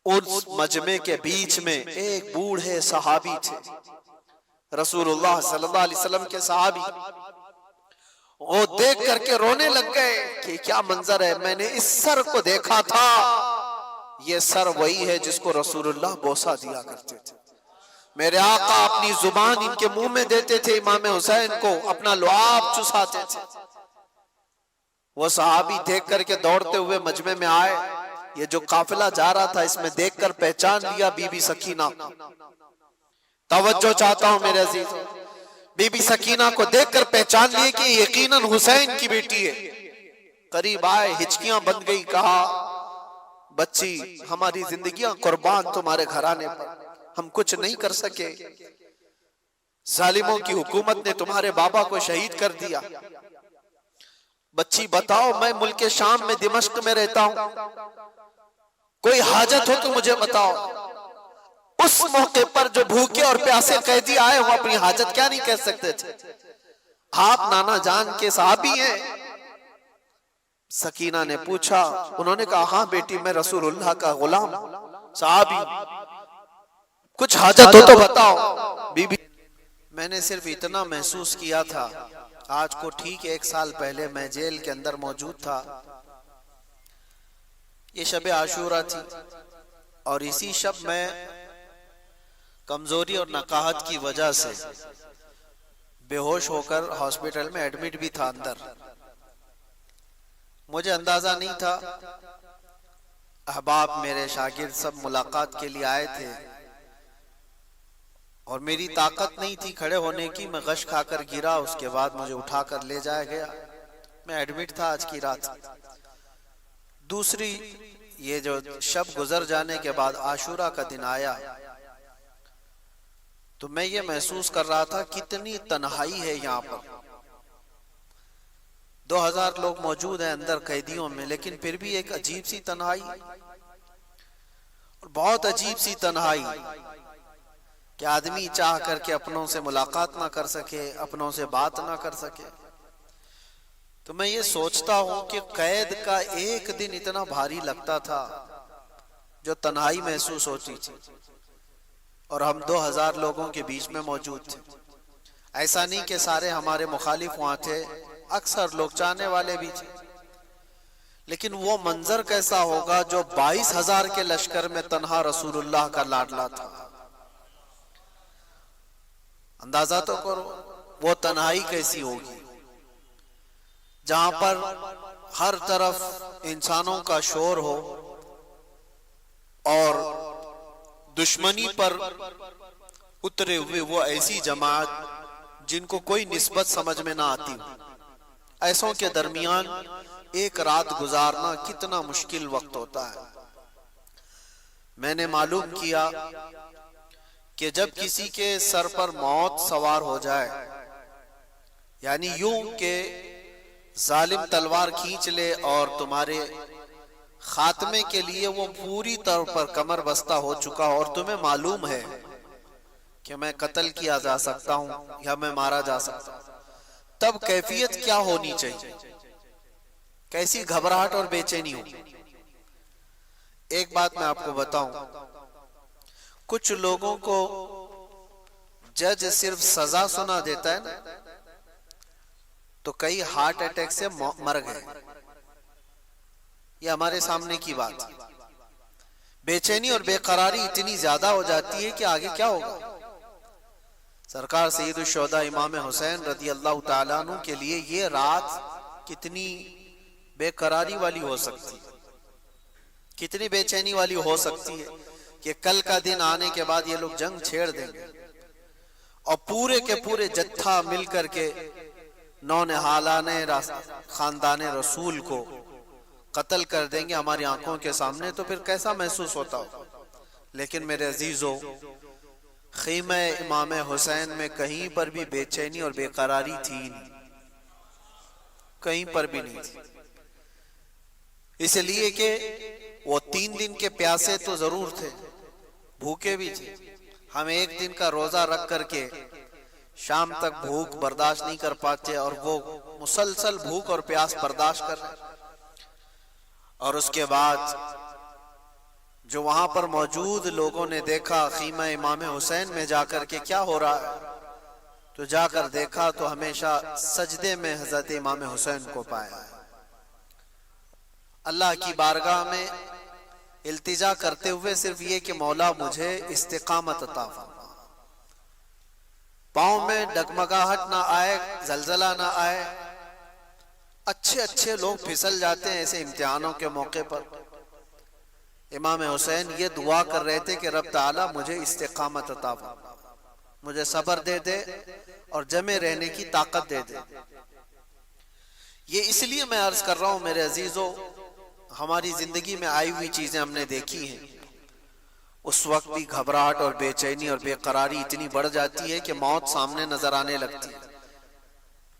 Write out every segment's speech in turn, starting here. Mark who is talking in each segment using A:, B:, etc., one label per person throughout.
A: اس مجمع کے بیچ میں ایک بوڑھے صحابی تھے، رسول اللہ صلی اللہ علیہ وسلم کے صحابی، وہ دیکھ کر کے رونے لگ گئے کہ کیا منظر ہے، میں نے اس سر کو دیکھا تھا، یہ سر وہی ہے جس کو رسول اللہ بوسہ دیا کرتے تھے، میرے آقا اپنی زبان ان کے منہ میں دیتے تھے، امام حسین کو اپنا لعاب چساتے تھے۔ وہ صحابی دیکھ کر کے دوڑتے ہوئے مجمع میں آئے، یہ جو قافلہ جا رہا تھا اس میں دیکھ کر پہچان لیا بی بی سکینہ۔ توجہ چاہتا ہوں میرے عزیز، بی بی سکینہ کو دیکھ کر پہچان لیے کہ یقیناً حسین کی بیٹی ہے۔ قریب آئے، ہچکیاں بن گئی، کہا بچی ہماری زندگیاں قربان تمہارے گھرانے پر، ہم کچھ نہیں کر سکے، ظالموں کی حکومت نے تمہارے بابا کو شہید کر دیا، بچی بتاؤ میں ملک شام میں دمشق میں رہتا ہوں، کوئی حاجت ہو تو مجھے بتاؤ۔ اس موقع پر جو بھوکے اور پیاسے قیدی آئے ہوں اپنی حاجت کیا نہیں کہہ سکتے تھے؟ آپ نانا جان کے صحابی ہیں۔ سکینہ نے پوچھا، انہوں نے کہا ہاں بیٹی میں رسول اللہ کا غلام صحابی، کچھ حاجت ہو تو بتاؤ۔ بی بی میں نے صرف اتنا محسوس کیا تھا، آج کو ٹھیک 1 سال پہلے میں جیل کے اندر موجود تھا، یہ شب عاشورہ تھی، اور اسی شب میں کمزوری اور نقاہت کی وجہ سے بے ہوش ہو کر ہاسپٹل میں ایڈمٹ بھی تھا اندر۔ مجھے اندازہ نہیں تھا، احباب میرے شاگرد سب ملاقات کے لیے آئے تھے، اور میری طاقت نہیں تھی کھڑے ہونے کی، میں غش کھا کر گرا، اس کے بعد مجھے اٹھا کر لے جایا گیا، میں ایڈمٹ تھا آج کی رات۔ دوسری یہ جو شب گزر جانے کے بعد عاشورہ کا دن آیا تو میں یہ محسوس کر رہا تھا کتنی تنہائی ہے یہاں پر، 2000 لوگ موجود ہیں اندر قیدیوں میں، لیکن پھر بھی ایک عجیب سی تنہائی، اور بہت عجیب سی تنہائی کہ آدمی چاہ کر کے اپنوں سے ملاقات نہ کر سکے، اپنوں سے بات نہ کر سکے۔ تو میں یہ سوچتا ہوں کہ قید کا ایک دن اتنا بھاری لگتا تھا جو تنہائی محسوس ہوتی تھی، اور ہم 2000 لوگوں کے بیچ میں موجود تھے۔ ایسا نہیں کہ سارے ہمارے مخالف وہاں تھے، اکثر لوگ چاہنے والے بھی تھے، لیکن وہ منظر کیسا ہوگا جو 22,000 کے لشکر میں تنہا رسول اللہ کا لاڈلا تھا۔ اندازہ تو کرو وہ تنہائی کیسی ہوگی، جہاں پر ہر طرف انسانوں کا شور ہو، اور دشمنی پر اترے ہوئے وہ ایسی جماعت جن کو کوئی نسبت سمجھ میں نہ آتی، ایسوں کے درمیان ایک رات گزارنا کتنا مشکل وقت ہوتا ہے۔ میں نے معلوم کیا کہ جب کسی کے سر پر موت سوار ہو جائے، یعنی یوں کہ ظالم تلوار کھینچ لے اور تمہارے خاتمے کے لیے وہ پوری طور پر کمر بستہ ہو چکا ہو، اور تمہیں معلوم ہے کہ میں قتل کیا جا سکتا ہوں یا میں مارا جا سکتا ہوں، تب کیفیت کیا ہونی چاہیے، کیسی گھبراہٹ اور بے چینی ہو۔ ایک بات میں آپ کو بتاؤں، کچھ لوگوں کو جج صرف سزا سنا دیتا ہے نا، تو کئی ہارٹ اٹیک سے مر گئے، یہ ہمارے سامنے کی بات ہے۔ بے چینی اور بے قراری اتنی زیادہ ہو جاتی ہے کہ آگے کیا ہوگا۔ سرکار سید الشہداء امام حسین رضی اللہ تعالیٰ عنہ کے لیے یہ رات کتنی بے قراری والی ہو سکتی ہے، کتنی بے چینی والی ہو سکتی ہے کہ کل کا دن آنے کے بعد یہ لوگ جنگ چھیڑ دیں گے، اور پورے کے پورے جتھا مل کر کے نونہالان خاندان رسول کو قتل کر دیں گے ہماری آنکھوں کے سامنے، تو پھر کیسا محسوس ہوتا ہو۔ لیکن میرے عزیزو، خیمہ امام حسین میں کہیں پر بھی بے چینی اور بے قراری تھی نہیں، کہیں پر بھی نہیں تھی، اس لیے کہ وہ 3 دن کے پیاسے تو ضرور تھے، بھوکے بھی تھے۔ ہم 1 دن کا روزہ رکھ کر کے شام تک بھوک برداشت نہیں کر پاتے، اور وہ مسلسل بھوک اور پیاس برداشت کر رہے، اور اس کے بعد جو وہاں پر موجود لوگوں نے دیکھا خیمہ امام حسین میں جا کر کے کیا ہو رہا ہے، تو جا کر دیکھا تو ہمیشہ سجدے میں حضرت امام حسین کو پایا ہے، اللہ کی بارگاہ میں التجا کرتے ہوئے صرف یہ کہ مولا مجھے استقامت عطا فرما، پاؤں میں ڈگمگاہٹ نہ آئے، زلزلہ نہ آئے۔ اچھے لوگ پھسل جاتے ہیں ایسے امتحانوں کے موقع پر۔ امام حسین یہ دعا کر رہے تھے کہ رب تعالیٰ مجھے استقامت عطا فرما، مجھے صبر دے دے اور جمے رہنے کی طاقت دے دے۔ یہ اس لیے میں عرض کر رہا ہوں میرے عزیزو، ہماری زندگی میں آئی ہوئی چیزیں ہم نے دیکھی ہیں، اس وقت بھی گھبراہٹ اور بے چینی اور بے قراری اتنی بڑھ جاتی ہے کہ موت سامنے نظر آنے لگتی ہے۔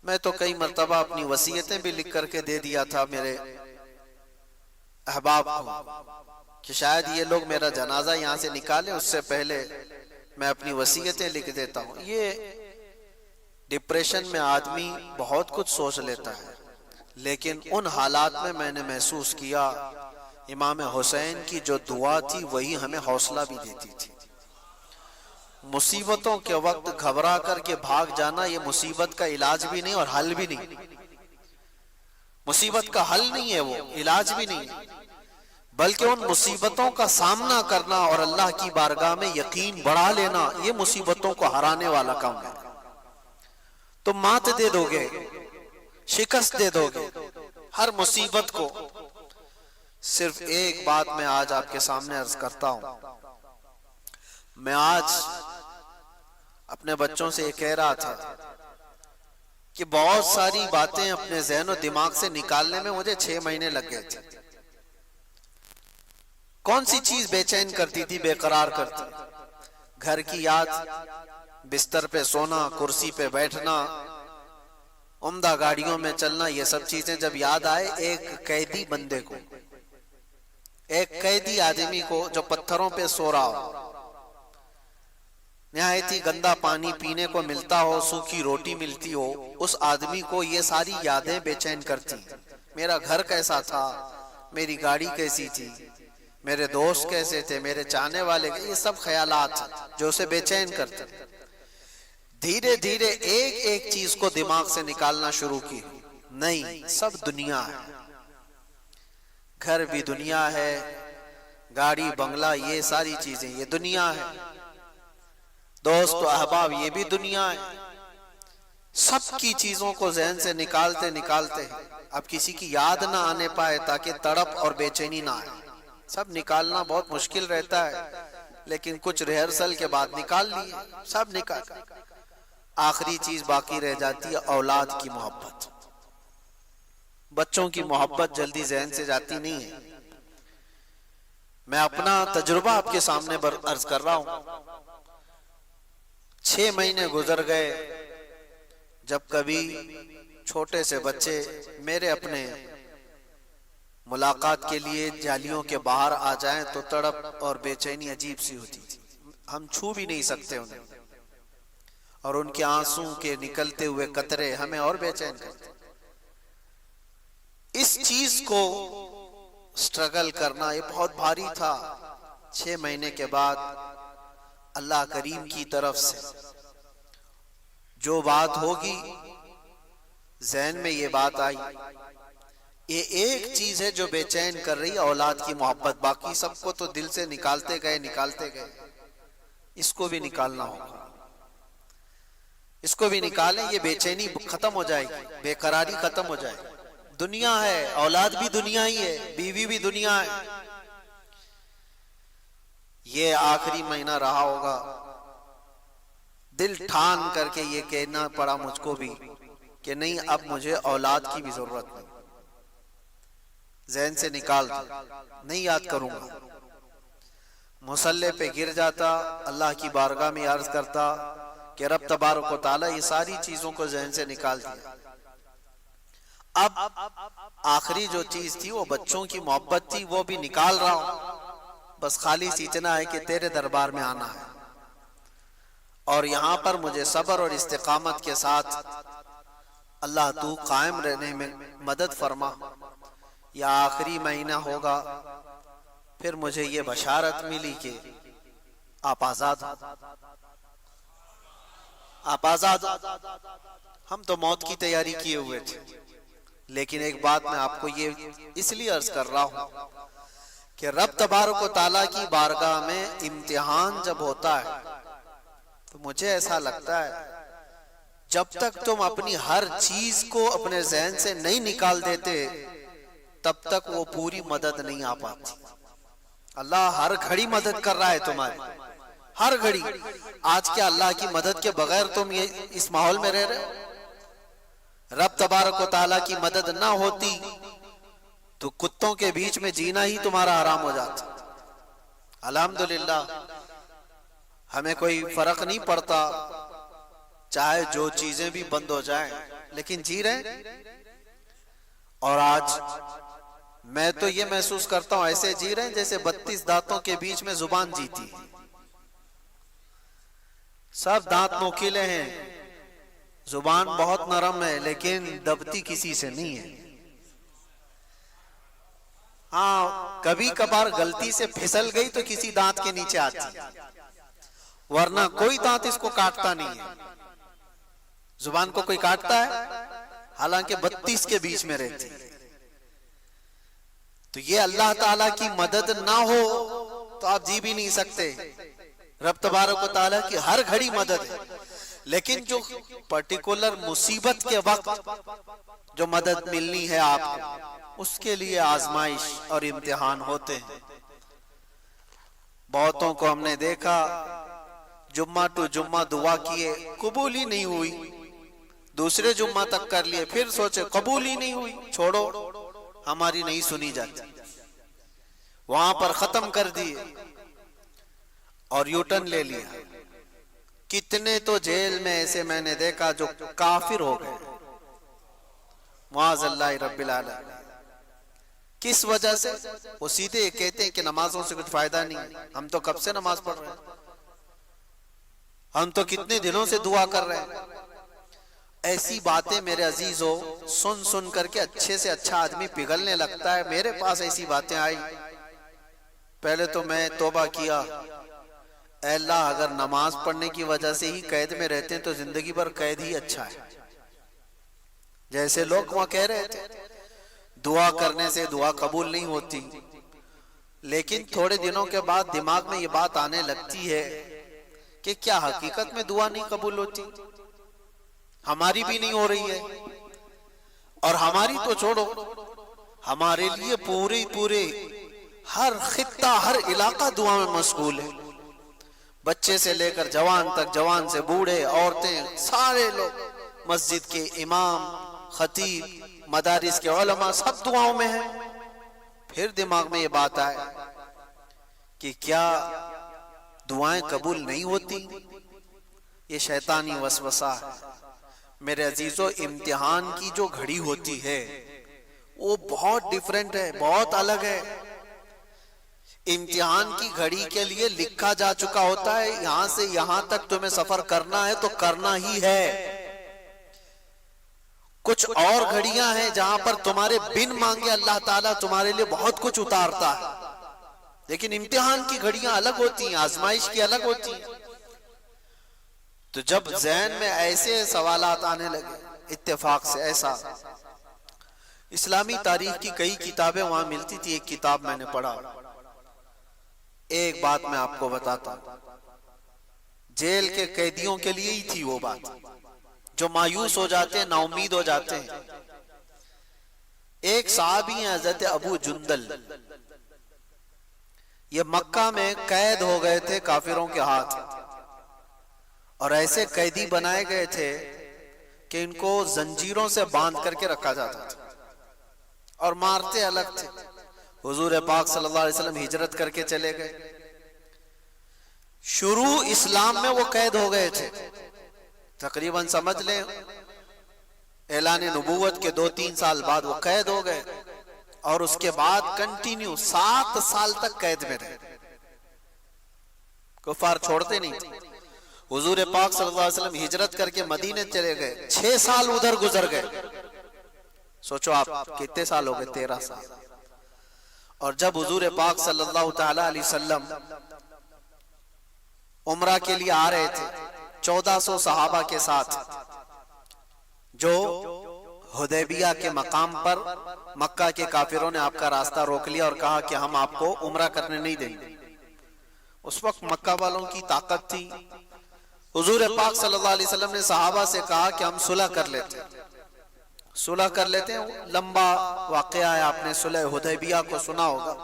A: میں تو کئی مرتبہ اپنی وصیتیں بھی لکھ کر کے دے دیا تھا میرے احباب کو کہ شاید یہ لوگ میرا جنازہ یہاں سے نکالیں، اس سے پہلے میں اپنی وصیتیں لکھ دیتا ہوں۔ یہ ڈپریشن میں آدمی بہت کچھ سوچ لیتا ہے، لیکن ان حالات میں نے محسوس کیا امام حسین کی جو دعا تھی وہی ہمیں حوصلہ بھی دیتی تھی۔ مصیبتوں کے وقت گھبرا کر کے بھاگ جانا یہ مصیبت کا علاج بھی نہیں اور حل بھی نہیں، مصیبت کا حل نہیں ہے، وہ علاج بھی نہیں، بلکہ ان مصیبتوں کا سامنا کرنا اور اللہ کی بارگاہ میں یقین بڑھا لینا یہ مصیبتوں کو ہرانے والا کام ہے۔ تم مات دے دو گے، شکست دے دو گے ہر مصیبت کو۔ صرف ایک بات میں آج آپ کے سامنے عرض کرتا ہوں، میں آج اپنے بچوں سے یہ کہہ رہا تھا کہ بہت ساری باتیں اپنے ذہن و دماغ سے نکالنے میں مجھے 6 مہینے لگ گئے تھے۔ کون سی چیز بے چین کرتی تھی، بے قرار کرتی؟ گھر کی یاد، بستر پہ سونا، کرسی پہ بیٹھنا، عمدہ گاڑیوں میں چلنا، یہ سب چیزیں جب یاد آئے ایک قیدی بندے کو، ایک قیدی آدمی کو جو پتھروں پہ سو رہا ہو، نہایت ہی گندا پانی پینے کو ملتا ہو، سوکھی روٹی ملتی ہو، اس آدمی کو یہ ساری یادیں بے چین کرتی۔ میرا گھر کیسا تھا، میری گاڑی کیسی تھی، میرے دوست کیسے تھے، میرے چاہنے والے، یہ سب خیالات جو اسے بے چین کرتے۔ دھیرے دھیرے ایک ایک چیز کو دماغ سے نکالنا شروع کی، نہیں سب دنیا ہے، گھر بھی دنیا ہے، گاڑی بنگلہ یہ ساری چیزیں یہ دنیا ہے، دوست و احباب یہ بھی دنیا ہے۔ سب کی چیزوں کو ذہن سے نکالتے نکالتے اب کسی کی یاد نہ آنے پائے تاکہ تڑپ اور بے چینی نہ آئے۔ سب نکالنا بہت مشکل رہتا ہے، لیکن کچھ ریہرسل کے بعد نکال لیے، سب نکال۔ آخری چیز باقی رہ جاتی ہے اولاد کی محبت۔ بچوں کی محبت جلدی ذہن سے جاتی نہیں ہے۔ میں اپنا تجربہ آپ کے سامنے عرض کر رہا ہوں۔ 6 مہینے گزر گئے، جب کبھی چھوٹے سے بچے میرے اپنے ملاقات کے لیے جالیوں کے باہر آ جائیں تو تڑپ اور بے چینی عجیب سی ہوتی تھی، ہم چھو بھی نہیں سکتے انہیں، اور ان کے آنسوں کے نکلتے ہوئے قطرے ہمیں اور بے چین کرتے۔ اس چیز کو سٹرگل کرنا یہ بہت بھاری تھا۔ 6 مہینے کے بعد اللہ کریم کی طرف سے جو بات ہوگی، ذہن میں یہ بات آئی، یہ ایک چیز ہے جو بے چین کر رہی ہے، اولاد کی محبت۔ باقی سب کو تو دل سے نکالتے گئے، اس کو بھی نکالنا ہوگا، اس کو بھی نکالیں، یہ بے چینی ختم ہو جائے گی، بے قراری ختم ہو جائے گی۔ دنیا ہے، اولاد بھی دنیا ہی ہے، بیوی بھی دنیا ہے۔ یہ آخری مہینہ رہا ہوگا، دل ٹھان کر کے یہ کہنا پڑا مجھ کو بھی کہ نہیں، اب مجھے اولاد کی بھی ضرورت نہیں، ذہن سے نکال دو، نہیں یاد کروں گا۔ مصلی پہ گر جاتا، اللہ کی بارگاہ میں عرض کرتا کہ رب تبارک و تعالی یہ ساری چیزوں کو ذہن سے نکال دیا، اب آخری جو چیز تھی وہ بچوں کی محبت تھی، وہ بھی نکال رہا ہوں، بس خالی اتنا ہے کہ تیرے دربار میں آنا ہے، اور یہاں پر مجھے صبر اور استقامت کے ساتھ اللہ تو قائم رہنے میں مدد فرما۔ یا آخری مہینہ ہوگا، پھر مجھے یہ بشارت ملی کہ آپ آزاد ہو، آپ آزاد ہو۔ ہم تو موت کی تیاری کیے ہوئے تھے، لیکن ایک بات میں آپ کو یہ اس لیے عرض کر رہا ہوں کہ رب تبارک و تعالیٰ کی بارگاہ میں امتحان جب ہوتا ہے تو مجھے ایسا لگتا ہے جب تک تم اپنی ہر چیز کو اپنے ذہن سے نہیں نکال دیتے تب تک وہ پوری مدد نہیں آ پاتی۔ اللہ ہر گھڑی مدد کر رہا ہے تمہاری، ہر گھڑی۔ آج کیا اللہ کی مدد کے بغیر تم اس ماحول میں رہ رہے ہو؟ رب تبارک و تعالیٰ کی مدد نہ ہوتی تو کتوں کے بیچ میں جینا ہی تمہارا حرام ہو جاتا۔ الحمدللہ ہمیں کوئی فرق نہیں پڑتا، چاہے جو چیزیں بھی بند ہو جائیں، لیکن جی رہے۔ اور آج میں تو یہ محسوس کرتا ہوں ایسے جی رہے ہیں جیسے 32 دانتوں کے بیچ میں زبان جیتی ہے۔ سب دانت نوکیلے ہیں، زبان بہت نرم ہے، لیکن دبتی کسی سے نہیں ہے۔ ہاں کبھی کبھار غلطی سے پھسل گئی تو کسی دانت کے نیچے آتی، ورنہ کوئی دانت اس کو کاٹتا نہیں ہے۔ زبان کو کوئی کاٹتا ہے؟ حالانکہ 32 کے بیچ میں رہتی۔ تو یہ اللہ تعالیٰ کی مدد نہ ہو تو آپ جی بھی نہیں سکتے۔ رب تبارک و تعالیٰ کی ہر گھڑی مدد ہے، لیکن جو پرٹیکولر مصیبت کے وقت جو مدد ملنی ہے آپ کو، اس کے لیے آزمائش اور امتحان ہوتے ہیں۔ بہتوں کو ہم نے دیکھا جمعہ ٹو جمعہ دعا کیے، قبول ہی نہیں ہوئی، دوسرے جمعہ تک کر لیے، پھر سوچے قبول ہی نہیں ہوئی، چھوڑو ہماری نہیں سنی جاتی، وہاں پر ختم کر دیے اور یو ٹرن لے لیا۔ کتنے تو جیل میں ایسے میں نے دیکھا جو کافر ہو گئے، معاذ اللہ رب العالمین۔ کس وجہ سے؟ وہ سیدھے کہتے ہیں کہ نمازوں سے کچھ فائدہ نہیں، ہم تو کب سے نماز پڑھ رہے ہیں، ہم تو کتنے دنوں سے دعا کر رہے ہیں۔ ایسی باتیں میرے عزیزو سن سن کر کے اچھے سے اچھا آدمی پگھلنے لگتا ہے۔ میرے پاس ایسی باتیں آئی، پہلے تو میں توبہ کیا، اے اللہ اگر نماز پڑھنے کی وجہ سے ہی قید میں رہتے ہیں تو زندگی بھر قید ہی اچھا ہے۔ جیسے لوگ وہاں کہہ رہے تھے دعا کرنے سے دعا قبول نہیں ہوتی، لیکن تھوڑے دنوں کے بعد دماغ میں یہ بات آنے لگتی ہے کہ کیا حقیقت میں دعا نہیں قبول ہوتی؟ ہماری بھی نہیں ہو رہی ہے، اور ہماری تو چھوڑو، ہمارے لیے پورے ہر خطہ ہر علاقہ دعا میں مشغول ہے۔ بچے سے لے کر جوان تک، جوان سے بوڑھے، عورتیں، سارے لوگ، مسجد کے امام، خطیب، مدارس کے علماء، سب دعاؤں میں ہیں۔ پھر دماغ میں یہ بات آئے کہ کیا دعائیں قبول نہیں ہوتی؟ یہ شیطانی وسوسہ ہے۔ میرے عزیزو امتحان کی جو گھڑی ہوتی ہے وہ بہت ڈیفرنٹ ہے، بہت الگ ہے۔ امتحان کی گھڑی کے لیے لکھا جا چکا ہوتا ہے یہاں سے یہاں تک تمہیں سفر کرنا ہے تو کرنا ہی ہے۔ کچھ اور گھڑیاں ہیں جہاں پر تمہارے بن مانگے اللہ تعالیٰ تمہارے لیے بہت کچھ اتارتا ہے، لیکن امتحان کی گھڑیاں الگ ہوتی ہیں، آزمائش کی الگ ہوتی ہیں۔ تو جب ذہن میں ایسے سوالات آنے لگے اتفاق سے، ایسا اسلامی تاریخ کی کئی کتابیں وہاں ملتی تھی، ایک کتاب میں نے پڑھا، ایک بات میں آپ کو بتاتا ہوں، جیل کے قیدیوں کے لیے ہی تھی وہ بات، جو مایوس ہو جاتے ہیں، نا امید ہو جاتے ہیں۔ ایک صحابی ہیں حضرت ابو جندل، یہ مکہ میں قید ہو گئے تھے کافروں کے ہاتھ، اور ایسے قیدی بنائے گئے تھے کہ ان کو زنجیروں سے باندھ کر کے رکھا جاتا تھا اور مارتے الگ تھے۔ حضور پاک صلی اللہ علیہ وسلم ہجرت کر کے چلے گئے، شروع اسلام میں وہ قید ہو گئے تھے، تقریباً سمجھ لیں اعلان نبوت کے 2-3 سال بعد وہ قید ہو گئے، اور اس کے بعد کنٹینیو 7 سال تک قید میں رہے، کفار چھوڑتے نہیں تھے۔ حضور پاک صلی اللہ علیہ وسلم ہجرت کر کے مدینے چلے گئے، 6 سال ادھر گزر گئے، سوچو آپ کتنے سال ہو گئے، 13 سال، اور جب حضور پاک صلی اللہ تعالی علیہ وسلم عمرہ کے لیے آ رہے تھے 1400 صحابہ کے ساتھ، جو حدیبیہ کے مقام پر مکہ کے کافروں نے آپ کا راستہ روک لیا اور کہا کہ ہم آپ کو عمرہ کرنے نہیں دیں گے۔ اس وقت مکہ والوں کی طاقت تھی۔ حضور پاک صلی اللہ علیہ وسلم نے صحابہ سے کہا کہ ہم صلح کر لیتے ہیں۔ لمبا واقعہ ہے، آپ نے صلح حدیبیہ کو سنا ہوگا،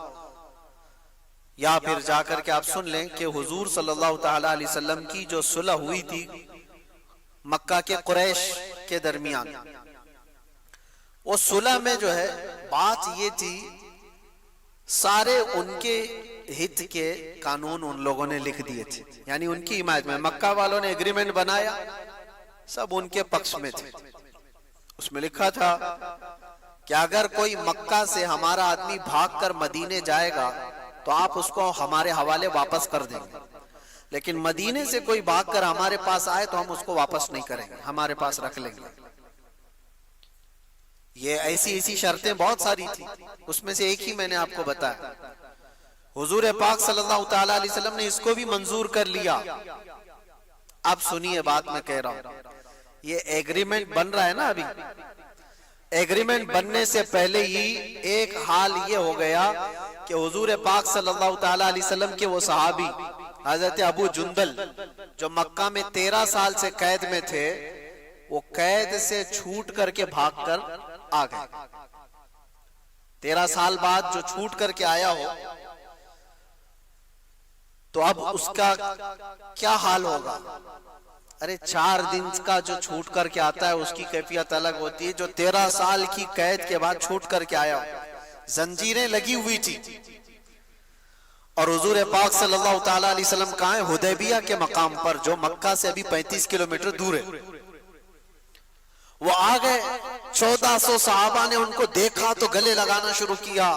A: یا پھر جا کر کے آپ سن لیں کہ حضور صلی اللہ تعالی علیہ وسلم کی جو صلح ہوئی تھی مکہ کے قریش کے درمیان، وہ صلح میں جو ہے بات یہ تھی، سارے ان کے ہت کے قانون ان لوگوں نے لکھ دیے تھے، یعنی ان کی حمایت میں مکہ والوں نے ایگریمنٹ بنایا، سب ان کے پکش میں تھے۔ اس میں لکھا تھا کہ اگر کوئی مکہ سے ہمارا آدمی بھاگ کر مدینے جائے گا تو آپ اس کو ہمارے حوالے واپس کر دیں گے، لیکن مدینے سے کوئی بھاگ کر ہمارے پاس آئے تو ہم اس کو واپس نہیں کریں گے، ہمارے پاس رکھ لیں گے۔ یہ ایسی شرطیں بہت ساری تھی، اس میں سے ایک ہی میں نے آپ کو بتایا۔ حضور پاک صلی اللہ تعالی علیہ وسلم نے اس کو بھی منظور کر لیا۔ اب سنیے بات میں کہہ رہا ہوں، یہ ایگریمنٹ بن رہا ہے نا، ابھی ایگریمنٹ بننے سے پہلے ہی ایک حال یہ ہو گیا کہ حضور پاک صلی اللہ تعالی علیہ وسلم کے وہ صحابی حضرت ابو جندل جو مکہ میں 13 سال سے قید میں تھے، وہ قید سے چھوٹ کر کے بھاگ کر آ گئے۔ 13 سال بعد جو چھوٹ کر کے آیا ہو تو اب اس کا کیا حال ہوگا؟ ارے 4 دن کا جو چھوٹ کر کے آتا ہے اس کی کیفیت الگ ہوتی ہے، جو 13 سال کی قید کے بعد چھوٹ کر کے آیا ہو، زنجیریں لگی ہوئی تھی۔ اور حضور پاک صلی اللہ تعالی علیہ وسلم کہاں ہیں؟ حدیبیہ کے مقام پر، جو مکہ سے ابھی 35 کلومیٹر دور ہے۔ وہ آ گئے، 1400 صحابہ نے ان کو دیکھا تو گلے لگانا شروع کیا،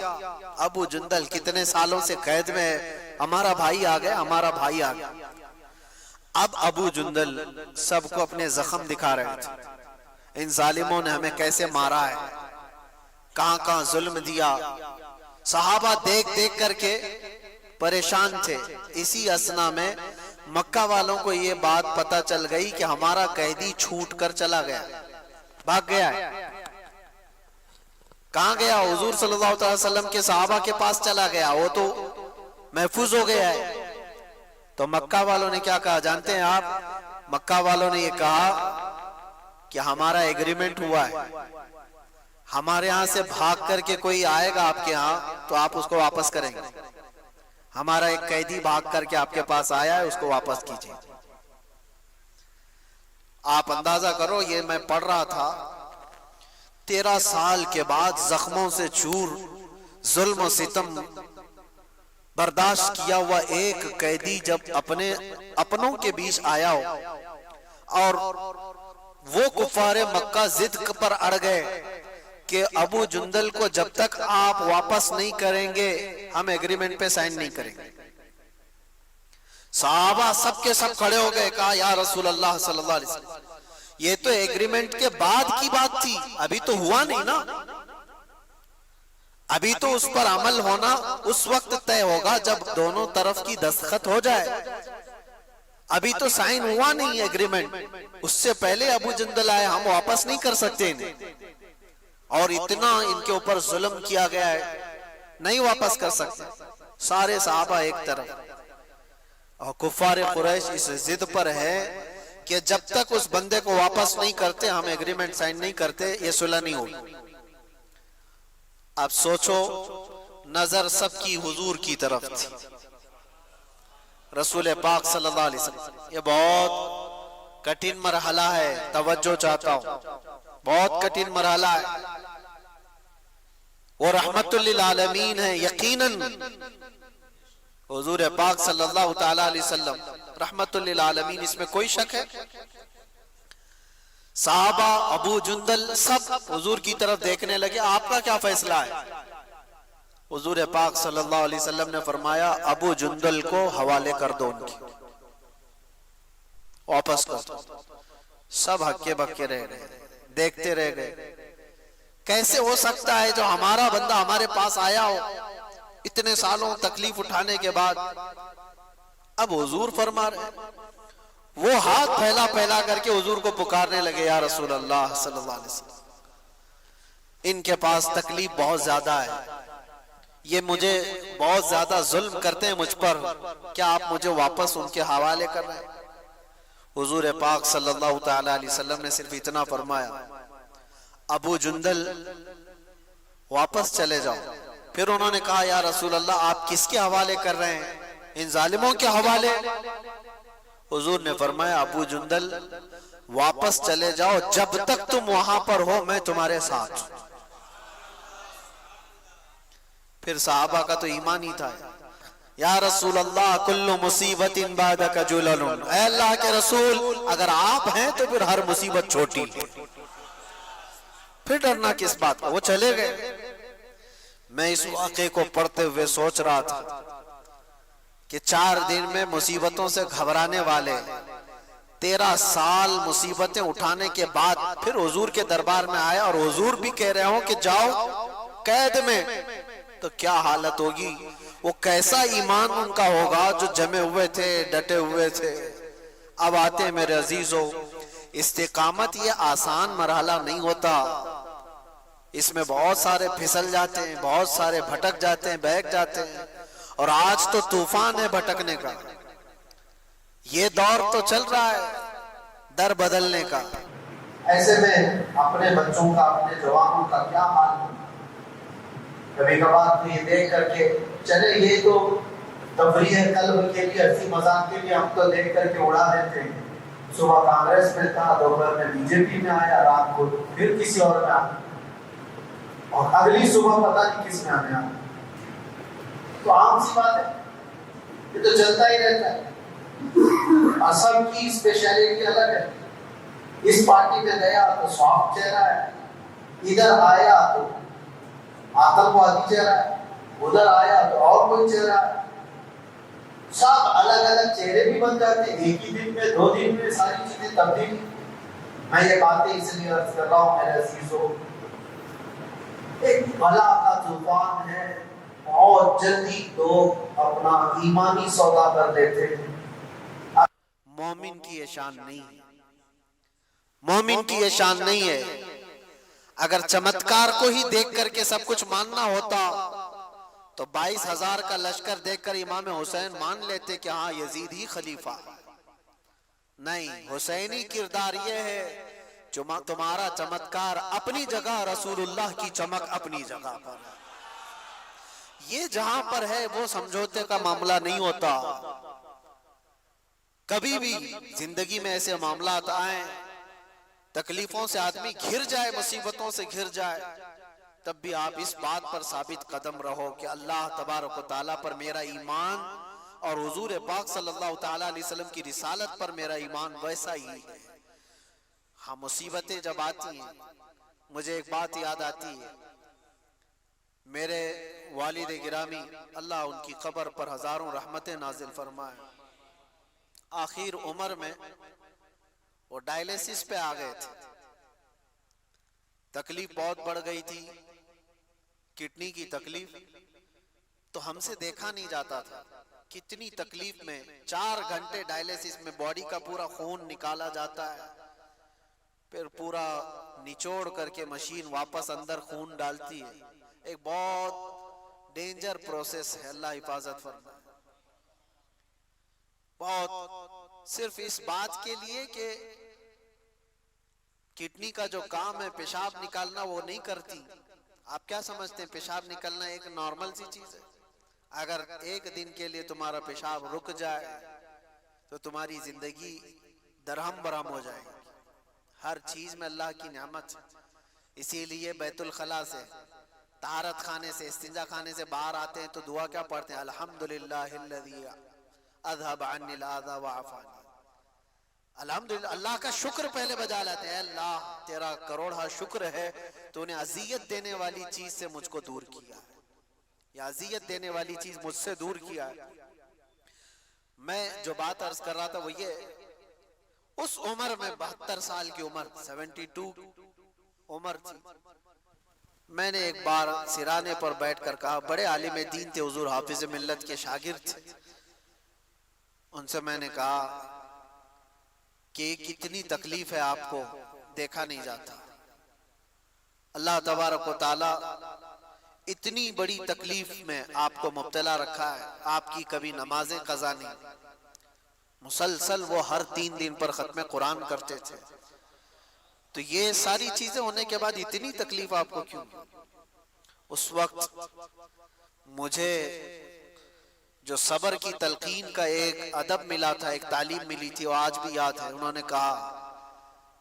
A: ابو جندل کتنے سالوں سے قید میں ہے، ہمارا بھائی آ گیا، ہمارا بھائی آ گیا۔ اب ابو جندل سب کو اپنے زخم دکھا رہے تھے، ان ظالموں نے ہمیں کیسے مارا ہے، کہاں کہاں ظلم دیا۔ صحابہ دیکھ کر کے پریشان تھے۔ اسی اسنا میں مکہ والوں کو یہ بات پتہ چل گئی کہ ہمارا قیدی چھوٹ کر چلا گیا، بھاگ گیا ہے۔ کہاں گیا؟ حضور صلی اللہ علیہ وسلم کے صحابہ کے پاس چلا گیا، وہ تو محفوظ ہو گیا ہے۔ تو مکہ والوں نے کیا کہا جانتے ہیں آپ؟ مکہ والوں نے یہ کہا کہ ہمارا ایگریمنٹ ہوا ہے، ہمارے ہاں سے بھاگ کر کے کوئی آئے گا آپ کے ہاں تو آپ اس کو واپس کریں گے، ہمارا ایک قیدی بھاگ کر کے آپ کے پاس آیا ہے، اس کو واپس کیجیے۔ آپ اندازہ کرو، یہ میں پڑھ رہا تھا، 13 سال کے بعد زخموں سے چور، ظلم و ستم برداشت کیا ہوا ایک قیدی جب اپنوں کے بیچ آیا ہو، اور وہ کفار مکہ ضد پر اڑ گئے کہ ابو جندل کو جب تک آپ واپس نہیں کریں گے ہم ایگریمنٹ پہ سائن نہیں کریں گے۔ صحابہ سب کے سب کھڑے ہو گئے، کہا یا رسول اللہ صلی اللہ علیہ وسلم، یہ تو ایگریمنٹ کے بعد کی بات تھی، ابھی تو ہوا نہیں نا، ابھی تو اس پر عمل ہونا اس وقت طے ہوگا جب دونوں طرف کی دستخط ہو جائے، ابھی تو سائن ہوا نہیں ایگریمنٹ، اس سے پہلے ابو جندل آئے، ہم واپس نہیں کر سکتے انہیں، اور اتنا ان کے اوپر ظلم کیا گیا ہے، نہیں واپس کر سکتے۔ سارے صحابہ ایک طرف، اور کفار قریش اس ضد پر ہے کہ جب تک اس بندے کو واپس نہیں کرتے ہم ایگریمنٹ سائن نہیں کرتے، یہ صلح نہیں ہوگی۔ اب سوچو، نظر سب کی حضور کی طرف تھی، رسول پاک صلی اللہ علیہ وسلم۔ یہ بہت کٹھن مرحلہ ہے، توجہ چاہتا ہوں، بہت کٹھن مرحلہ ہے، وہ رحمت للعالمین ہے۔ یقیناً حضور پاک صلی اللہ تعالی علیہ وسلم رحمت للعالمین، اس میں کوئی شک ہے؟ صحابہ، ابو جندل سب حضور کی طرف دیکھنے لگے، آپ کا کیا فیصلہ ہے؟ حضور پاک صلی اللہ علیہ وسلم نے فرمایا ابو جندل کو حوالے کر دو، ان کی واپس کر دو۔ سب ہکے بکے رہ گئے، دیکھتے رہ گئے، کیسے ہو سکتا ہے جو ہمارا بندہ ہمارے پاس آیا ہو اتنے سالوں تکلیف اٹھانے کے بعد اب حضور فرما رہے ہیں، وہ ہاتھ پھیلا پھیلا کر کے حضور کو پکارنے لگے، یا رسول اللہ صلی اللہ علیہ وسلم، ان کے پاس تکلیف بہت زیادہ ہے، یہ مجھے بہت زیادہ ظلم کرتے ہیں مجھ پر، کیا آپ مجھے واپس ان کے حوالے کر رہے ہیں؟ حضور پاک صلی اللہ تعالی علیہ وسلم نے صرف اتنا فرمایا، ابو جندل واپس چلے جاؤ۔ پھر انہوں نے کہا، یا رسول اللہ آپ کس کے حوالے کر رہے ہیں؟ ان ظالموں کے حوالے؟ حضور نے فرمایا، ابو جندل واپس چلے جاؤ، جب تک تم وہاں پر ہو میں تمہارے ساتھ۔ پھر صحابہ کا تو ایمان ہی تھا، یا رسول اللہ کل مصیبت بعدک جلل، اے اللہ کے رسول اگر آپ ہیں تو پھر ہر مصیبت چھوٹی ہے، پھر ڈرنا کس بات کا؟ وہ چلے گئے۔ میں اس واقعے کو پڑھتے ہوئے سوچ رہا تھا کہ 4 دن میں مصیبتوں سے گھبرانے والے 13 سال مصیبتیں اٹھانے کے بعد پھر حضور کے دربار میں آیا، اور حضور بھی کہہ رہے ہوں کہ جاؤ قید میں، تو کیا حالت ہوگی؟ وہ کیسا ایمان ان کا ہوگا جو جمے ہوئے تھے، ڈٹے ہوئے تھے۔ اب آتے ہیں میرے عزیزو، استقامت یہ آسان مرحلہ نہیں ہوتا، اس میں بہت سارے پھسل جاتے ہیں، بہت سارے بھٹک جاتے ہیں، بہک جاتے ہیں، اور آج تو طوفان ہے بھٹکنے کا، یہ دور تو چل رہا ہے در بدلنے کا۔
B: ایسے میں اپنے بچوں کا، اپنے جوانوں کا کیا حال ہے؟ کبھی کبھار تو یہ دیکھ کر کے چلے یہ تو تفریح قلب کے لیے، ہنسی مذاق کے لیے ہم تو دیکھ کر کے اڑا دیتے ہیں، صبح کانگریس میں تھا، دوپہر میں بی جے پی میں آیا، رات کو پھر کسی اور میں آیا، اور اگلی صبح پتہ نہیں کس میں آنے آیا۔ تو عام سی بات ہے، یہ تو چلتا ہی رہتا ہے، اور سب کی اسپیشلٹی الگ ہے۔ اس پارٹی میں گیا تو سافٹ چہرہ ہے، ادھر آیا تو آتنکوادی چہرہ ہے، ادھر آیا تو اور کوئی چہرہ ہے، سب الگ الگ چہرے بھی بن جاتے ہیں، ایک ہی دن میں 2 دن میں ساری چیزیں تبدیل۔ میں یہ باتیں اس لیے عرض کر رہا ہوں میرے عزیزوں، ایک بلا کا طوفان ہے، بہت جلدی لوگ اپنا ایمانی سودا کر لیتے ہیں۔
A: مومن کی یہ شان نہیں ہے، مومن کی یہ شان نہیں ہے۔ اگر چمتکار کو ہی دیکھ کر کے سب کچھ ماننا ہوتا تو 22,000 کا لشکر دیکھ کر امام حسین مان لیتے کہ ہاں یزید ہی خلیفہ۔ نہیں، حسینی کردار یہ ہے، تمہارا چمتکار اپنی جگہ، رسول اللہ کی چمک اپنی جگہ پر، یہ جہاں پر ہے وہ سمجھوتے کا معاملہ نہیں ہوتا۔ کبھی بھی زندگی میں ایسے معاملات آئیں، تکلیفوں سے آدمی گھر جائے، مصیبتوں سے گھر جائے، تب بھی آپ اس بات پر ثابت قدم رہو کہ اللہ تبارک و تعالیٰ پر میرا ایمان اور حضور پاک صلی اللہ تعالیٰ علیہ وسلم کی رسالت پر میرا ایمان ویسا ہی ہے۔ ہاں، مصیبتیں جب آتی ہیں، مجھے ایک بات یاد آتی ہے، میرے والد گرامی اللہ ان کی قبر پر ہزاروں رحمتیں نازل فرمائے، آخر عمر میں وہ ڈائلیسس پہ آ گئے تھے، تکلیف بہت بڑھ گئی تھی، کڈنی کی تکلیف، تو ہم سے دیکھا نہیں جاتا تھا، کتنی تکلیف میں 4 گھنٹے ڈائلیسس میں باڈی کا پورا خون نکالا جاتا ہے، پھر پورا نچوڑ کر کے مشین واپس اندر خون ڈالتی ہے، ایک بہت ڈینجر پروسیس ہے، اللہ حفاظت فرمائے۔ بہت صرف اس بات کے لیے کہ کڈنی کا جو کام ہے پیشاب نکالنا وہ نہیں کرتی۔ آپ کیا سمجھتے ہیں پیشاب نکلنا ایک نارمل سی چیز ہے؟ اگر ایک دن کے لیے تمہارا پیشاب رک جائے تو تمہاری زندگی درہم برہم ہو جائے گی۔ ہر چیز میں اللہ کی نعمت، اسی لیے بیت الخلاء سے، طہارت خانے سے، استنجا خانے سے باہر آتے ہیں تو دعا کیا پڑھتے ہیں؟ الحمدللہ الذی اذهب عني الاذى وعافاني۔ الحمدللہ، اللہ کا شکر پہلے بجا لاتے ہیں، اے اللہ تیرا کروڑا شکر ہے تو نے اذیت دینے والی چیز سے مجھ کو دور کیا ہے، یا اذیت دینے والی چیز مجھ سے دور کیا ہے۔ میں جو بات عرض کر رہا تھا وہ یہ، اس عمر میں 72 سال کی عمر، 72 عمر تھی، میں نے ایک بار سرانے پر بیٹھ کر کہا، بڑے عالم دین تھے حضور حافظ ملت کے شاگرد تھے، ان سے میں نے کہا کہ کتنی تکلیف ہے آپ کو دیکھا نہیں جاتا، اللہ تبارک و تعالی اتنی بڑی تکلیف میں آپ کو مبتلا رکھا ہے، آپ کی کبھی نمازیں قضا نہیں، مسلسل وہ ہر 3 دن پر ختم قرآن کرتے تھے، تو یہ ساری چیزیں ہونے کے بعد اتنی تکلیف آپ کو کیوں؟ اس وقت مجھے جو صبر کی تلقین کا ایک ادب ملا تھا، ایک تعلیم ملی تھی، وہ آج بھی یاد ہے۔ انہوں نے کہا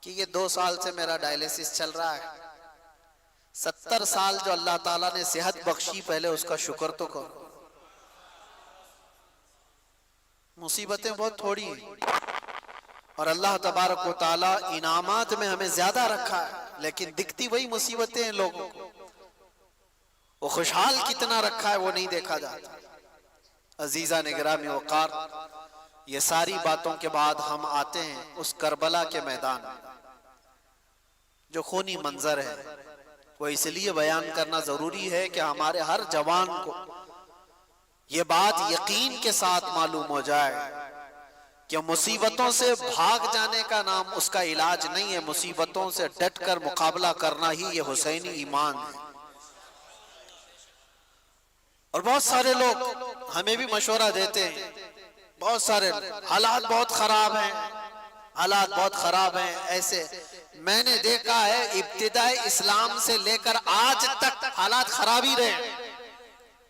A: کہ یہ 2 سال سے میرا ڈائلیسس چل رہا ہے، 70 سال جو اللہ تعالیٰ نے صحت بخشی، پہلے اس کا شکر تو کرو۔ مصیبتیں بہت تھوڑی ہیں اور اللہ تبارک و تعالیٰ انعامات میں ہمیں زیادہ رکھا ہے، لیکن دکھتی وہی مصیبتیں ہیں لوگوں کو، وہ خوشحال کتنا رکھا ہے وہ نہیں دیکھا جاتا۔ عزیزان گرامی وقار، یہ ساری باتوں کے بعد ہم آتے ہیں اس کربلا کے میدان میں، جو خونی منظر ہے، وہ اس لیے بیان کرنا ضروری ہے کہ ہمارے ہر جوان کو یہ بات یقین کے ساتھ معلوم ہو جائے کہ مصیبتوں سے بھاگ جانے کا نام اس کا علاج نہیں ہے، مصیبتوں سے ڈٹ کر مقابلہ کرنا ہی یہ حسینی ایمان ہے۔ اور بہت سارے لوگ ہمیں بھی مشورہ دیتے ہیں، بہت سارے حالات بہت خراب ہیں، حالات بہت خراب ہیں، ایسے میں نے دیکھا ہے ابتدائی اسلام سے لے کر آج تک حالات خراب ہی رہے،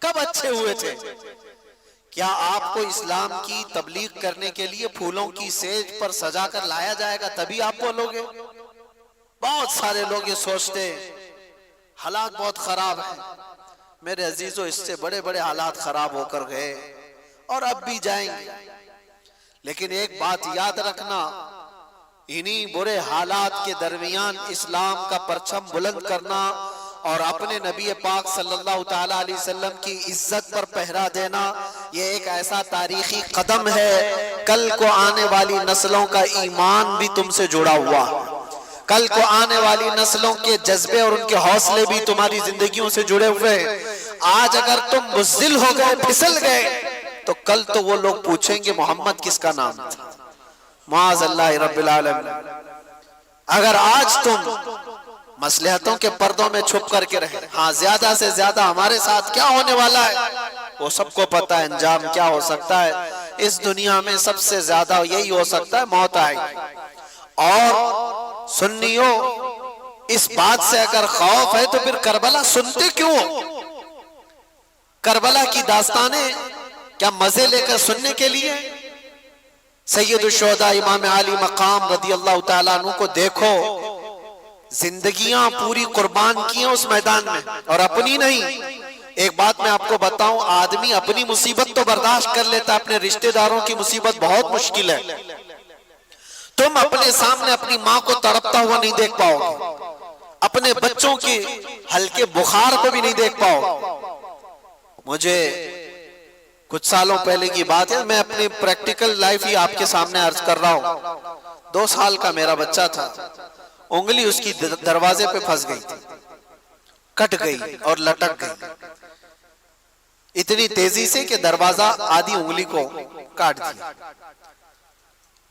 A: کب اچھے ہوئے تھے؟ کیا آپ کو اسلام کی تبلیغ کرنے کے لیے پھولوں کی سیج پر سجا کر لایا جائے گا تبھی آپ بولو گے؟ بہت سارے لوگ یہ سوچتے ہیں حالات بہت خراب ہیں۔ میرے عزیزو، اس سے بڑے بڑے حالات خراب ہو کر گئے اور اب بھی جائیں گے، لیکن ایک بات یاد رکھنا، انہی برے حالات کے درمیان اسلام کا پرچم بلند کرنا اور اپنے نبی پاک صلی اللہ تعالیٰ علیہ وسلم کی عزت پر پہرا دینا، یہ ایک ایسا تاریخی قدم ہے، کل کو آنے والی نسلوں کا ایمان بھی تم سے جڑا ہوا، کل کو آنے والی نسلوں کے جذبے اور ان کے حوصلے بھی تمہاری زندگیوں سے جڑے ہوئے۔ آج اگر تم بزدل ہو گئے، پھسل گئے، تو کل تو وہ لوگ پوچھیں گے محمد کس کا نام تھا؟ معاذ اللہ رب العالمین۔ اگر آج تم مصلحتوں کے پردوں میں چھپ کر کے رہے، ہاں زیادہ سے زیادہ ہمارے ساتھ کیا ہونے والا ہے وہ سب کو پتہ ہے، انجام کیا ہو سکتا ہے اس دنیا میں، سب سے زیادہ یہی ہو سکتا ہے موت آئے۔ اور سنیو، اس بات سے اگر خوف ہے تو پھر کربلا سنتے کیوں؟ کربلا کی داستانیں کیا مزے لے کر سننے کے لیے؟ سید الشہداء امام علی مقام رضی اللہ تعالیٰ عنہ کو دیکھو، زندگیاں پوری قربان کی ہیں اس میدان میں، اور اپنی نہیں۔ ایک بات میں آپ کو بتاؤں، آدمی اپنی مصیبت تو برداشت کر لیتا، اپنے رشتہ داروں کی مصیبت بہت مشکل ہے۔ تم اپنے سامنے اپنی ماں کو تڑپتا ہوا نہیں دیکھ پاؤ گے، اپنے بچوں کی ہلکے بخار کو بھی نہیں دیکھ پاؤ۔ مجھے کچھ سالوں پہلے کی بات ہے، میں اپنی پریکٹیکل لائف ہی آپ کے سامنے عرض کر رہا ہوں۔ 2 سال کا میرا بچہ تھا، انگلی اس کی دروازے پہ پھنس گئی تھی، کٹ گئی اور لٹک گئی اتنی تیزی سے کہ دروازہ آدھی انگلی کو کاٹ دیا،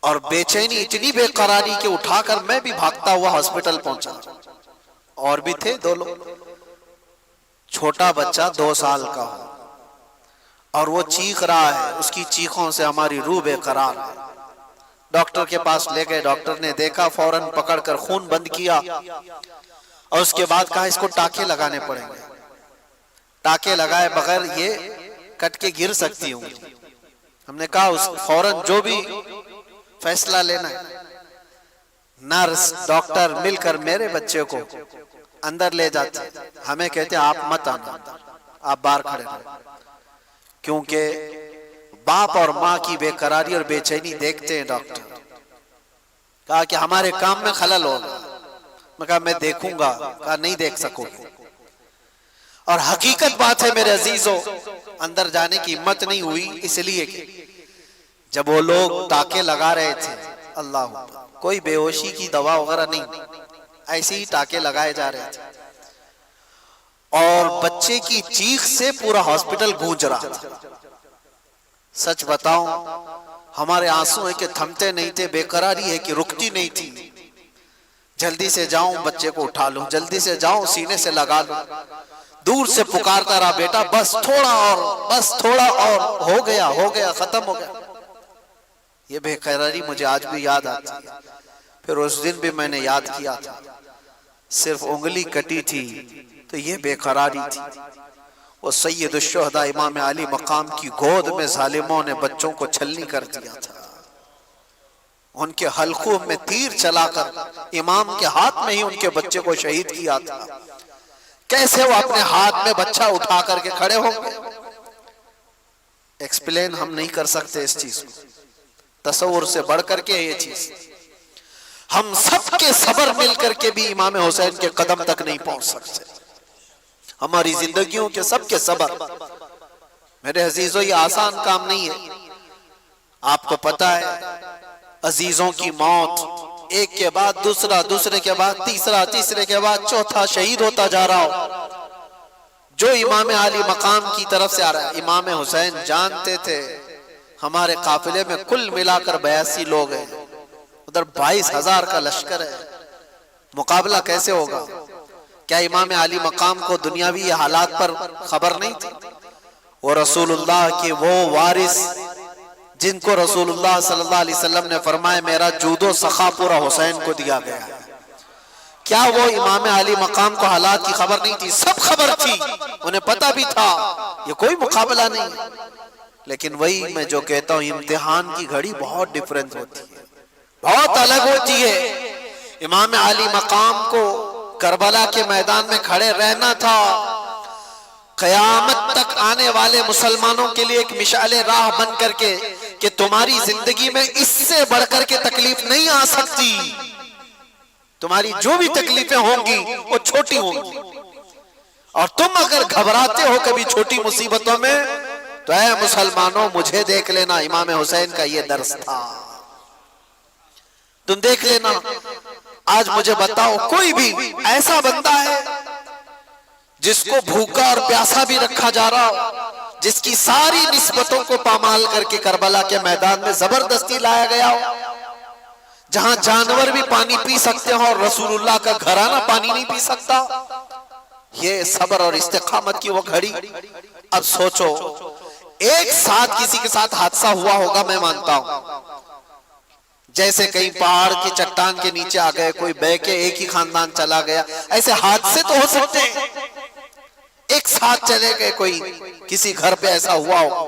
A: اور بے چینی اتنی بے قراری کہ اٹھا کر میں بھی بھاگتا ہوا ہاسپٹل پہنچا، اور بھی تھے 2 لوگ۔ چھوٹا بچہ 2 سال کا ہو اور وہ چیخ رہا ہے، اس کی چیخوں سے ہماری روح بے قرار ہے۔ ڈاکٹر کے پاس لے گئے، ڈاکٹر نے دیکھا، فوراً پکڑ کر خون بند کیا اور اس کے بعد کہا اس کو ٹانکے لگانے پڑیں گے، ٹانکے لگائے بغیر یہ کٹ کے گر سکتی ہوں۔ ہم نے کہا فوراً جو بھی فیصلہ لینا ہے، نرس ڈاکٹر مل کر میرے بچے کو اندر لے جاتے، ہمیں کہتے آپ مت آنا، آپ باہر کھڑے رہو، کیونکہ باپ اور ماں کی بے قراری اور بے چینی دیکھتے ہیں ڈاکٹر۔ کہا کہ ہمارے کام میں خلل ہوگا، میں کہا میں دیکھوں گا، کہا نہیں دیکھ سکو گے۔ اور حقیقت بات ہے میرے عزیزو، اندر جانے کی ہمت نہیں ہوئی، اس لیے کہ جب وہ لوگ ٹانکے لگا رہے تھے، اللہ کوئی بے ہوشی کی دوا وغیرہ نہیں، ایسے ہی ٹانکے لگائے جا رہے تھے، اور بچے کی چیخ سے پورا ہاسپٹل گونج رہا تھا۔ سچ بتاؤں ہمارے آنسو ہے کہ تھمتے نہیں تھے، بے قراری ہے کہ رکتی نہیں تھی۔ جلدی سے جاؤں بچے کو اٹھا لوں، جلدی سے جاؤں سینے سے لگا لوں۔ دور سے پکارتا رہا، بیٹا بس تھوڑا اور، بس تھوڑا اور، ہو گیا ختم ہو گیا۔ یہ بے قراری مجھے آج بھی یاد آتی ہے۔ پھر اس دن بھی میں نے یاد کیا تھا، صرف انگلی کٹی تھی تو یہ بے قراری تھی۔ وہ سید الشہداء امام علی مقام کی گود میں ظالموں نے بچوں کو چھلنی کر دیا تھا، ان کے حلقوں میں تیر چلا کر امام کے ہاتھ میں ہی ان کے بچے کو شہید کیا تھا۔ کیسے وہ اپنے ہاتھ میں بچہ اٹھا کر کے کھڑے ہوں گے؟ ایکسپلین ہم نہیں کر سکتے اس چیز کو، تصور سے بڑھ کر کے یہ چیز۔ ہم سب کے صبر مل کر کے بھی امام حسین کے قدم تک نہیں پہنچ سکتے۔ ہماری زندگیوں کے سب کے صبر، میرے عزیزوں یہ آسان کام نہیں ہے۔ آپ کو پتا ہے عزیزوں کی موت ایک کے بعد دوسرا، دوسرے کے بعد تیسرا، تیسرے کے بعد چوتھا شہید ہوتا جا رہا ہو، جو امام علی مقام کی طرف سے آ رہا ہے۔ امام حسین جانتے تھے ہمارے قافلے میں کل ملا کر 82 لوگ ہیں، ادھر 22,000 کا لشکر ہے، مقابلہ کیسے ہوگا؟ کیا امام علی مقام کو دنیاوی حالات پر خبر نہیں تھی؟ وہ رسول اللہ کے وہ وارث جن کو رسول اللہ صلی اللہ علیہ وسلم نے فرمایا میرا جود و سخا پورا حسین کو دیا گیا ہے، کیا وہ امام علی مقام کو حالات کی خبر نہیں تھی؟ سب خبر تھی، انہیں پتا بھی تھا یہ کوئی مقابلہ نہیں۔ لیکن وہی میں جو کہتا ہوں، امتحان کی گھڑی بہت ڈیفرنٹ ہوتی ہے، بہت الگ ہوتی ہے۔ امام علی مقام کو کربلا کے میدان میں کھڑے رہنا تھا، قیامت تک آنے والے مسلمانوں کے لیے ایک مشعل راہ بن کر کے کہ تمہاری زندگی میں اس سے بڑھ کر کے تکلیف نہیں آ سکتی، تمہاری جو بھی تکلیفیں ہوں گی وہ چھوٹی ہوں گی، اور تم اگر گھبراتے ہو کبھی چھوٹی مصیبتوں میں تو اے مسلمانوں مجھے دیکھ لینا، امام حسین کا یہ درس تھا، تم دیکھ لینا۔ آج مجھے بتاؤ کوئی بھی ایسا بندہ ہے جس کو بھوکا اور پیاسا بھی رکھا جا رہا ہو، جس کی ساری نسبتوں کو پامال کر کے کربلا کے میدان میں زبردستی لایا گیا ہو، جہاں جانور بھی پانی پی سکتے ہوں اور رسول اللہ کا گھرانہ پانی نہیں پی سکتا؟ یہ صبر اور استقامت کی وہ گھڑی۔ اب سوچو ایک ساتھ کسی کے ساتھ حادثہ ہوا ہوگا، میں مانتا ہوں، جیسے کئی پہاڑ کی چٹان کے نیچے آ گئے، کوئی بہ کے ایک ہی خاندان چلا گیا، ایسے حادثے تو ہو سکتے ہیں، ایک ساتھ چلے گئے، کوئی کسی گھر پہ ایسا ہوا ہو۔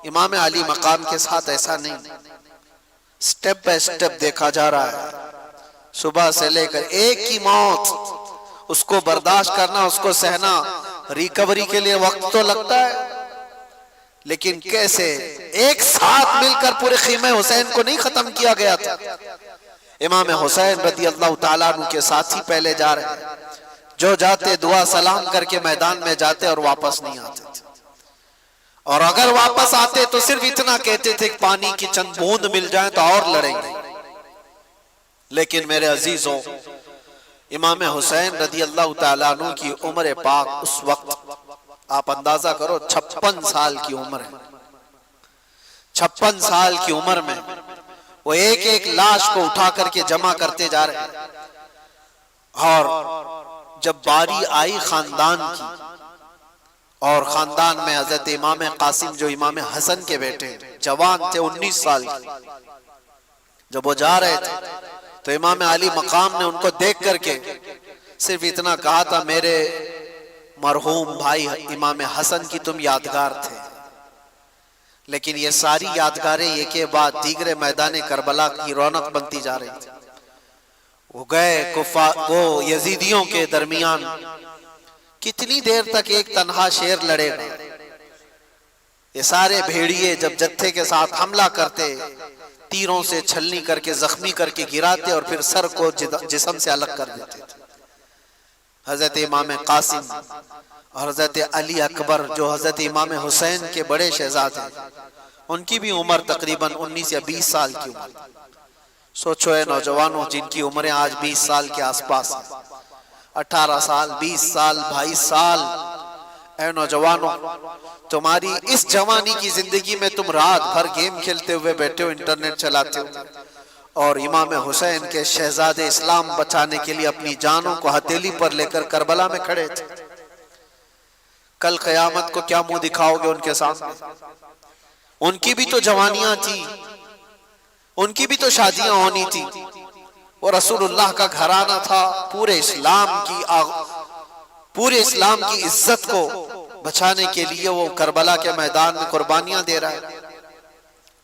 A: امام علی مقام کے ساتھ ایسا نہیں، سٹیپ بائی سٹیپ دیکھا جا رہا ہے، صبح سے لے کر ایک ہی موت، اس کو برداشت کرنا، اس کو سہنا، ریکوری کے لیے وقت تو لگتا ہے، لیکن کیسے ایک ساتھ مل کر پورے خیمہ حسین کو نہیں ختم کیا گیا تھا۔ امام حسین رضی اللہ تعالیٰ عنہ کے ساتھی پہلے جا رہے ہیں، جو جاتے دعا سلام کر کے میدان میں جاتے اور واپس نہیں آتے تھے، اور اگر واپس آتے تو صرف اتنا کہتے تھے کہ پانی کی چند بوند مل جائیں تو اور لڑیں گے۔ لیکن میرے عزیزوں، امام حسین رضی اللہ تعالیٰ عنہ کی عمر پاک اس وقت آپ اندازہ کرو 56 سال کی عمر ہے، 56 سال کی عمر میں وہ ایک ایک لاش کو اٹھا کر کے جمع کرتے جا رہے ہیں، اور جب باری آئی خاندان کی، اور خاندان میں حضرت امام قاسم جو امام حسن کے بیٹے جوان تھے 19 سال کی، جب وہ جا رہے تھے تو امام علی مقام نے ان کو دیکھ کر کے صرف اتنا کہا تھا میرے مرحوم بھائی امام حسن کی تم یادگار تھے، لیکن یہ ساری یادگاریں ایک کے بعد دیگر میدان کربلا کی رونق بنتی جا رہی تھی۔ وہ گئے وہ یزیدیوں کے درمیان، کتنی دیر تک ایک تنہا شیر لڑے گا؟ یہ سارے بھیڑیے جب جتھے کے ساتھ حملہ کرتے، تیروں سے چھلنی کر کے زخمی کر کے گراتے اور پھر سر کو جسم سے الگ کر دیتے تھے۔ حضرت امام قاسم اور حضرت علی اکبر جو حضرت امام حسین کے بڑے شہزادے ہیں، ان کی بھی عمر تقریباً 19 یا 20 سال کی عمر۔ سوچو اے نوجوانوں جن کی عمریں آج 20 سال کے آس پاس ہیں، 18 سال 20 سال 22 سال، اے نوجوانوں تمہاری اس جوانی کی زندگی میں تم رات بھر گیم کھیلتے ہوئے بیٹھے ہو، انٹرنیٹ چلاتے ہو، اور امام حسین کے شہزادے اسلام بچانے کے لیے اپنی جانوں کو ہتھیلی پر لے کر کربلا میں کھڑے تھے۔ کل قیامت کو کیا منہ دکھاؤ گے ان کے سامنے؟ ان کی بھی تو جوانیاں تھی، ان کی بھی تو شادیاں ہونی تھی، وہ رسول اللہ کا گھرانہ تھا، پورے اسلام کی عزت کو بچانے کے لیے وہ کربلا کے میدان میں قربانیاں دے رہا ہے۔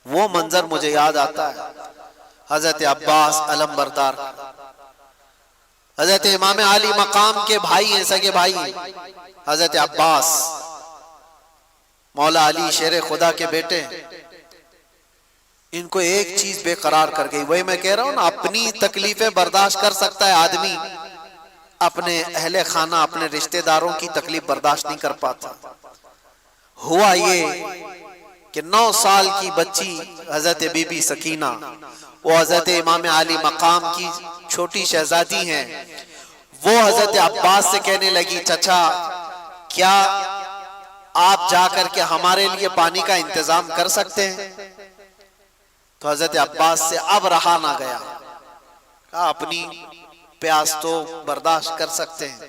A: وہ منظر مجھے یاد آتا ہے حضرت عباس علم بردار، حضرت امام علی مقام کے بھائی ہیں، سگے بھائی حضرت عباس، مولا علی شیر خدا کے بیٹے، ان کو ایک چیز بے قرار کر گئی۔ وہی میں کہہ رہا ہوں نا، اپنی تکلیفیں برداشت کر سکتا ہے آدمی، اپنے اہل خانہ اپنے رشتہ داروں کی تکلیف برداشت نہیں کر پاتا۔ ہوا یہ کہ 9 سال کی بچی حضرت بی بی سکینہ، وہ حضرت امام علی مقام کی چھوٹی شہزادی ہیں، وہ حضرت عباس سے کہنے لگی چچا کیا آپ جا کر کے ہمارے لیے پانی کا انتظام کر سکتے ہیں؟ تو حضرت عباس سے اب رہا نہ گیا، کہا اپنی پیاس تو برداشت کر سکتے ہیں،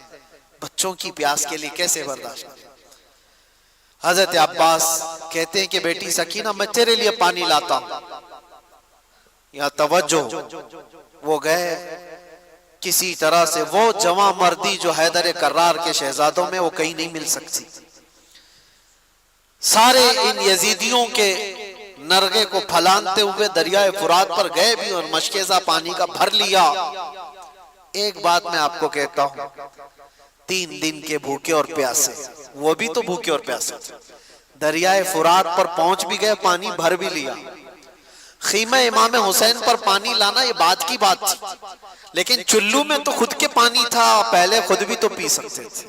A: بچوں کی پیاس کے لیے کیسے برداشت کریں؟ حضرت عباس کہتے ہیں کہ بیٹی سکینہ میں تیرے لیے پانی لاتا ہوں۔ یا توجہ، وہ گئے کسی طرح سے، وہ جوان مردی جو حیدر کرار کے شہزادوں میں وہ کہیں نہیں مل سکتی، سارے ان یزیدیوں کے نرگے کو پھلانتے ہوئے دریائے فرات پر گئے بھی اور مشکیزہ پانی کا بھر لیا۔ ایک بات میں آپ کو کہتا ہوں، 3 دن کے بھوکے اور پیاسے، وہ بھی تو بھوکے اور پیاسے تھے، دریائے فرات پر پہنچ بھی گئے، پانی بھر بھی لیا۔ خیمہ امام حسین پر پانی لانا یہ بات کی بات تھی، لیکن چلو میں تو خود کے پانی تھا، پہلے خود بھی تو پی سکتے تھے۔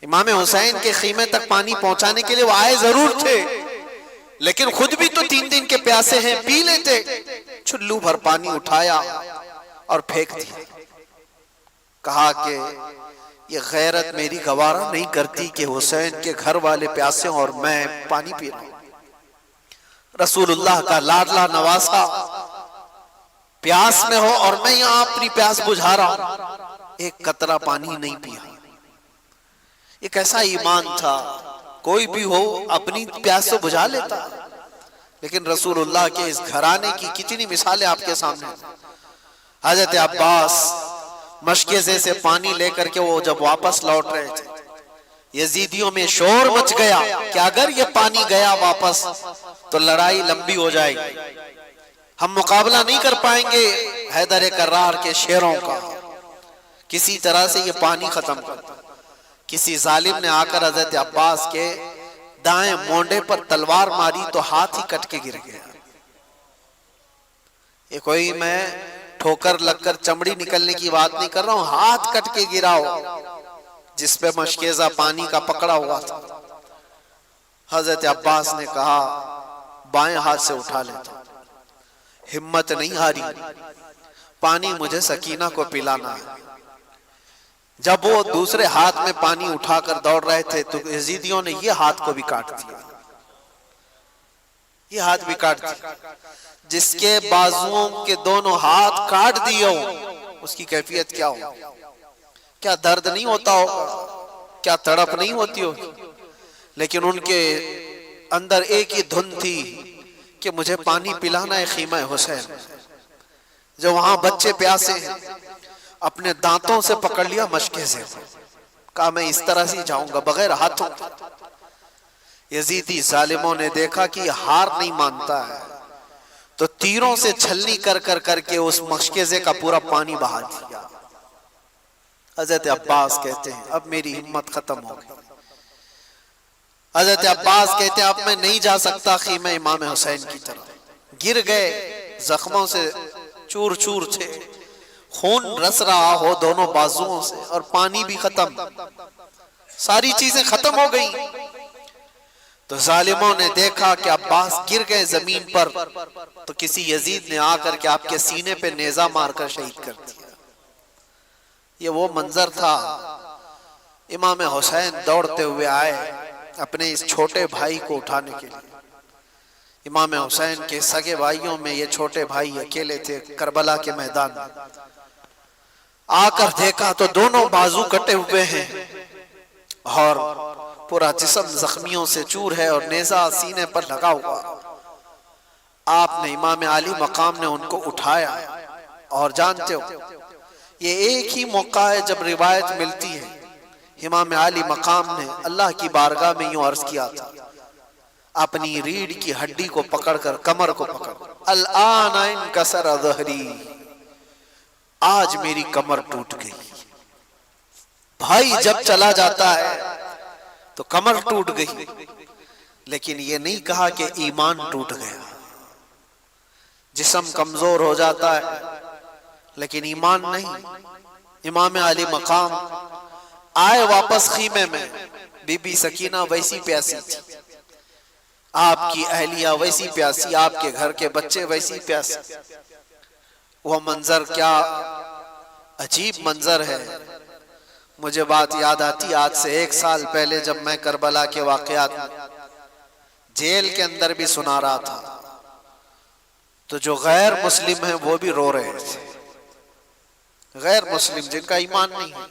A: امام حسین کے خیمے تک پانی پہنچانے کے لیے وہ آئے ضرور تھے، لیکن خود بھی تو 3 دن کے پیاسے ہیں، پی لیتے۔ چلو بھر پانی اٹھایا اور پھینک دیا، کہا کہ یہ غیرت میری گوارا نہیں کرتی کہ حسین کے گھر والے پیاسے اور میں پانی پی رہا ہوں۔ رسول اللہ کا لاڈلا نواسا پیاس میں ہو اور میں یہاں اپنی پیاس بجھا رہا ہوں، ایک قطرہ پانی نہیں پیا۔ یہ کیسا ایمان تھا، کوئی بھی ہو اپنی پیاس تو بجھا لیتا، لیکن رسول اللہ کے اس گھرانے کی کتنی مثالیں آپ کے سامنے۔ حضرت عباس مشکیزے سے پانی لے کر کے وہ جب واپس لوٹ رہے تھے، یزیدیوں میں شور مچ گیا کہ اگر یہ پانی گیا واپس تو لڑائی لمبی ہو جائے گی، ہم مقابلہ نہیں کر پائیں گے حیدر کرار کے شیروں کا، کسی طرح سے یہ پانی ختم کر۔ کسی ظالم نے آ کر حضرت عباس کے دائیں مونڈے پر تلوار ماری تو ہاتھ ہی کٹ کے گر گیا۔ یہ کوئی میں ٹھوکر لگ کر چمڑی نکلنے کی بات نہیں کر رہا ہوں، ہاتھ کٹ کے گرا ہو جس پہ مشکیزہ پانی کا پکڑا ہوا تھا۔ حضرت عباس نے کہا بائیں ہاتھ سے اٹھا لیتا، ہمت نہیں ہاری، پانی مجھے سکینہ کو پلانا ہے۔ جب وہ دوسرے ہاتھ میں پانی اٹھا کر دوڑ رہے تھے تو یزیدیوں نے یہ ہاتھ کو بھی کاٹ دیا، یہ ہاتھ بھی کاٹ دیا۔ جس کے بازوؤں کے دونوں ہاتھ کاٹ دیے ہوں اس کی کیفیت کیا ہو؟ کیا درد نہیں ہوتا ہوگا؟ کیا تڑپ نہیں ہوتی ہوگی؟ لیکن ان کے اندر ایک ہی دھن تھی کہ مجھے پانی پلانا ہے خیمہ حسین۔ جو وہاں بچے پیاسے ہیں، اپنے دانتوں سے پکڑ لیا مشکیزے، کہا میں اس طرح سے جاؤں گا بغیر ہاتھوں۔ یزیدی ظالموں نے دیکھا کہ یہ ہار نہیں مانتا ہے تو تیروں سے چھلنی کر کر کر کے اس مشکیزے کا پورا پانی بہا دیا۔ حضرت عباس کہتے ہیں اب میری ہمت ختم ہو گئی۔ حضرت عباس کہتے ہیں اب میں نہیں جا سکتا خیمہ امام حسین کی طرف۔ گر گئے، زخموں سے چور چور تھے، خون رس رہا ہو دونوں بازوؤں سے اور پانی بھی ختم، ساری چیزیں ختم ہو گئی۔ تو ظالموں نے دیکھا کہ عباس گر گئے زمین پر تو کسی یزید نے آ کر کے آپ کے سینے پہ نیزہ مار کر شہید کر دیا۔ یہ وہ منظر تھا، امام حسین دوڑتے ہوئے آئے اپنے اس چھوٹے بھائی کو اٹھانے کے لیے۔ امام حسین کے سگے بھائیوں میں یہ چھوٹے بھائی اکیلے تھے کربلا کے میدان میں۔ آ کر دیکھا تو دونوں بازو کٹے ہوئے ہیں اور پورا جسم زخمیوں سے چور ہے اور نیزہ سینے پر لگا ہوا۔ آپ نے امام علی مقام نے ان کو اٹھایا، اور جانتے ہو یہ ایک ہی موقع ہے جب روایت ملتی ہے امام علی مقام نے اللہ کی بارگاہ میں یوں عرض کیا تھا، اپنی ریڑھ کی ہڈی کو پکڑ کر، کمر کو پکڑ، الآن انکسر ظہری، آج میری کمر ٹوٹ گئی۔ بھائی جب چلا جاتا ہے تو کمر ٹوٹ گئی، لیکن یہ نہیں کہا کہ ایمان ٹوٹ گیا۔ جسم کمزور ہو جاتا ہے لیکن ایمان نہیں۔ امام علی مقام آئے واپس خیمے میں، بی بی سکینہ ویسی پیاسی تھی، آپ کی اہلیہ ویسی پیاسی، آپ کے گھر کے بچے ویسی پیاسی۔ وہ منظر کیا عجیب منظر ہے۔ مجھے بات یاد آتی آج سے 1 سال پہلے جب میں کربلا کے واقعات میں جیل کے اندر بھی سنا رہا تھا، تو جو غیر مسلم ہیں وہ بھی رو رہے تھے، غیر مسلم جن کا ایمان نہیں ہے۔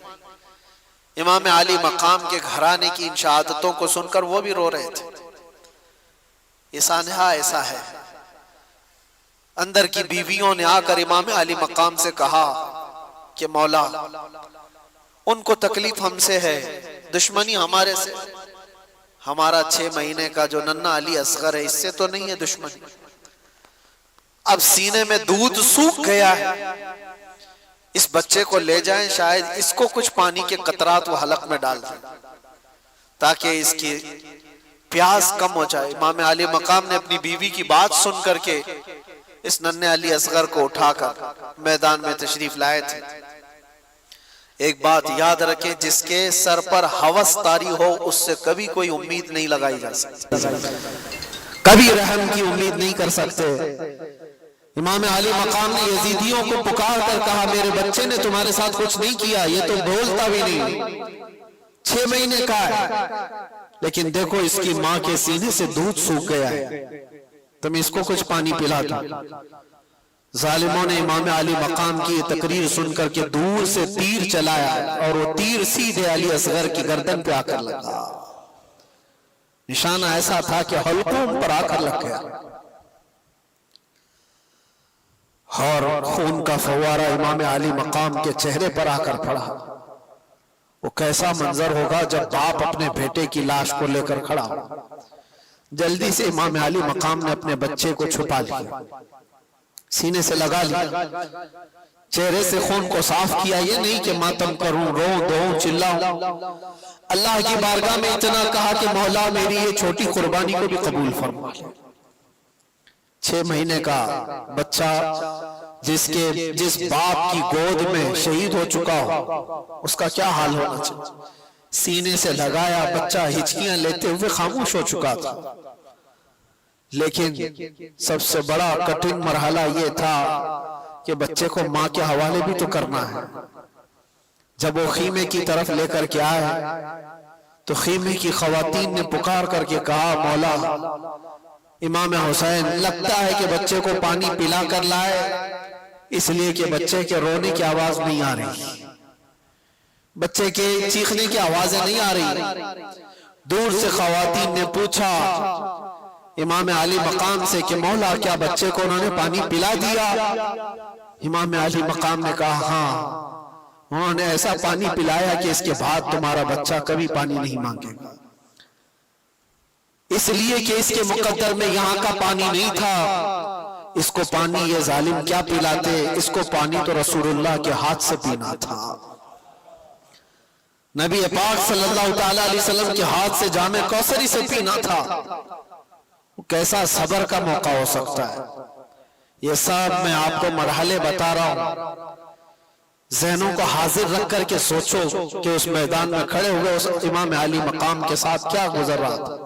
A: امام علی مقام کے گھرانے کی ان شہادتوں کو سن کر وہ بھی رو رہے تھے۔ یہ سانحہ ایسا ہے، اندر کی بیویوں نے آ کر امام علی مقام سے کہا کہ مولا ان کو تکلیف ہم سے ہے، دشمنی ہمارے سے، ہمارا 6 مہینے کا جو ننھا علی اصغر ہے اس سے تو نہیں ہے دشمنی، اب سینے میں دودھ سوکھ گیا ہے، اس بچے کو لے جائیں، شاید اس کو کچھ پانی کے قطرات وہ حلق میں ڈال دیں تاکہ اس کی پیاس کم ہو جائے۔ امام علی مقام نے اپنی بیوی کی بات سن کر کے اس ننھے علی اصغر کو اٹھا کر میدان میں تشریف لائے تھے۔ ایک بات یاد رکھیں، جس کے سر پر ہوس طاری ہو اس سے کبھی کوئی امید نہیں لگائی جا سکتی، کبھی رحم کی امید نہیں کر سکتے۔ امام علی مقام نے یزیدیوں کو پکار کر کہا میرے بچے نے تمہارے ساتھ کچھ نہیں کیا، یہ تو بولتا بھی نہیں، 6 مہینے کا ہے، لیکن دیکھو اس کی ماں کے سینے سے دودھ سوکھ گیا ہے، تم اس کو کچھ پانی پلا دو۔ ظالموں نے امام علی مقام کی تقریر سن کر کے دور سے تیر چلایا، اور وہ تیر سیدھے علی اصغر کی گردن پہ آ کر لگا۔ نشانہ ایسا تھا کہ حلقوم پر آ کر لگ گیا، اور خون کا فوارہ امام علی مقام کے چہرے پر آ کر پڑا۔ وہ کیسا منظر ہوگا جب باپ اپنے بیٹے کی لاش کو لے کر کھڑا ہو۔ جلدی سے امام علی مقام نے اپنے بچے کو چھپا لیا، سینے سے لگا لیا، چہرے سے خون کو صاف کیا، یہ نہیں کہ ماتم کروں، رو دو، چلاؤں۔ اللہ کی بارگاہ میں اتنا کہا کہ مولا میری یہ چھوٹی قربانی کو بھی قبول فرما لے۔ 6 مہینے کا بچہ جس باپ کی گود میں شہید ہو چکا ہو، اس کا کیا حال ہونا چاہیے؟ سینے سے لگایا، بچہ ہچکیاں لیتے ہوئے خاموش ہو چکا تھا، لیکن سب سے بڑا کٹھن مرحلہ یہ تھا کہ بچے کو ماں کے حوالے بھی تو کرنا ہے۔ جب وہ خیمے کی طرف لے کر کے آئے تو خیمے کی خواتین نے پکار کر کے کہا مولا امام حسین لگتا ہے کہ بچے کو پانی پلا کر لائے، اس لیے کہ بچے کے رونے کی آواز نہیں آ رہی، بچے کے چیخنے کی آوازیں نہیں آ رہی۔ دور سے خواتین نے پوچھا امام علی مقام سے کہ مولا کیا بچے کو انہوں نے پانی پلا دیا؟ امام علی مقام نے کہا ہاں، انہوں نے ایسا پانی پلایا کہ اس کے بعد تمہارا بچہ کبھی پانی نہیں مانگے گا، اس لیے کہ اس کے مقدر میں یہاں کا پانی نہیں تھا، اس کو پانی یہ ظالم کیا پلاتے، اس کو پانی تو رسول اللہ کے ہاتھ سے پینا تھا، نبی پاک صلی اللہ تعالیٰ علیہ وسلم کے ہاتھ سے جام کوثری سے پینا تھا۔ کیسا صبر کا موقع ہو سکتا ہے؟ یہ سب میں آپ کو مرحلے بتا رہا ہوں، ذہنوں کو حاضر رکھ کر کے سوچو کہ اس میدان میں کھڑے ہوئے اس امام علی مقام کے ساتھ کیا گزر رہا تھا۔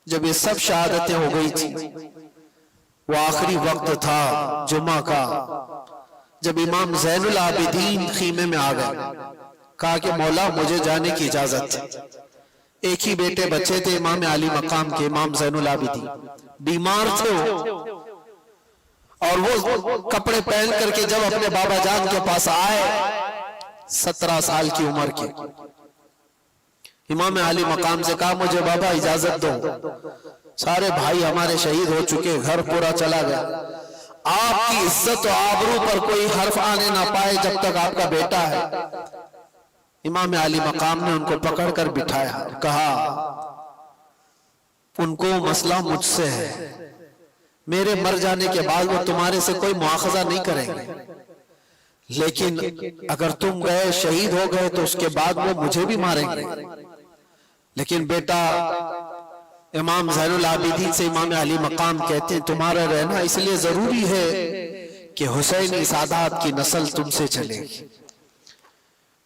A: جب یہ سب شہادتیں ہو گئی تھی، وہ آخری وقت تھا جمعہ کا، جب امام زین العابدین خیمے میں آ گئے، کہا کہ مولا مجھے جانے کی اجازت ہے۔ ایک ہی بیٹے بچے تھے امام علی مقام کے، امام زین العابدین بیمار تھے اور وہ کپڑے پہن کر کے جب اپنے بابا جان کے پاس آئے، 17 سال کی عمر کے، امام علی مقام سے کہا مجھے بابا اجازت دو، سارے بھائی ہمارے شہید ہو چکے، گھر پورا چلا گیا، آپ کی عزت و آبرو پر کوئی حرف آنے نہ پائے جب تک آپ کا بیٹا ہے۔ امام علی مقام نے ان کو پکڑ کر بٹھایا، کہا ان کو مسئلہ مجھ سے ہے، میرے مر جانے کے بعد وہ تمہارے سے کوئی مواخذہ نہیں کریں گے، لیکن اگر تم گئے شہید ہو گئے تو اس کے بعد وہ مجھے بھی ماریں گے۔ لیکن بیٹا امام زین العابدین سے امام علی مقام کہتے ہیں تمہارا رہنا اس لیے ضروری ہے کہ حسینی سادات کی نسل تم سے چلے گی،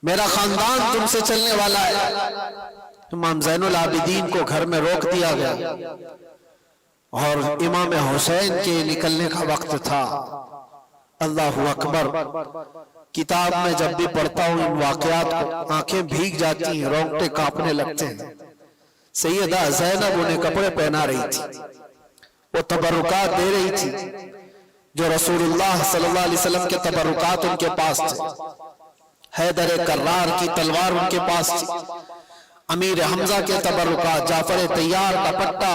A: میرا خاندان تم سے چلنے والا ہے۔ امام زین العابدین کو گھر میں روک دیا گیا اور امام حسین کے نکلنے کا وقت تھا۔ اللہ اکبر، کتاب میں جب بھی پڑھتا ہوں ان واقعات کو آنکھیں بھیگ جاتی ہیں، رونگٹے کانپنے لگتے ہیں۔ سیدہ زینب انہیں کپڑے پہنا رہی تھی، وہ تبرکات دے رہی تھی جو رسول اللہ صلی اللہ علیہ وسلم کے تبرکات ان کے پاس تھے۔ حیدر کرار کی تلوار ان کے پاس تھی، امیر حمزہ کے تبرکات، جعفر طیار کا پٹا،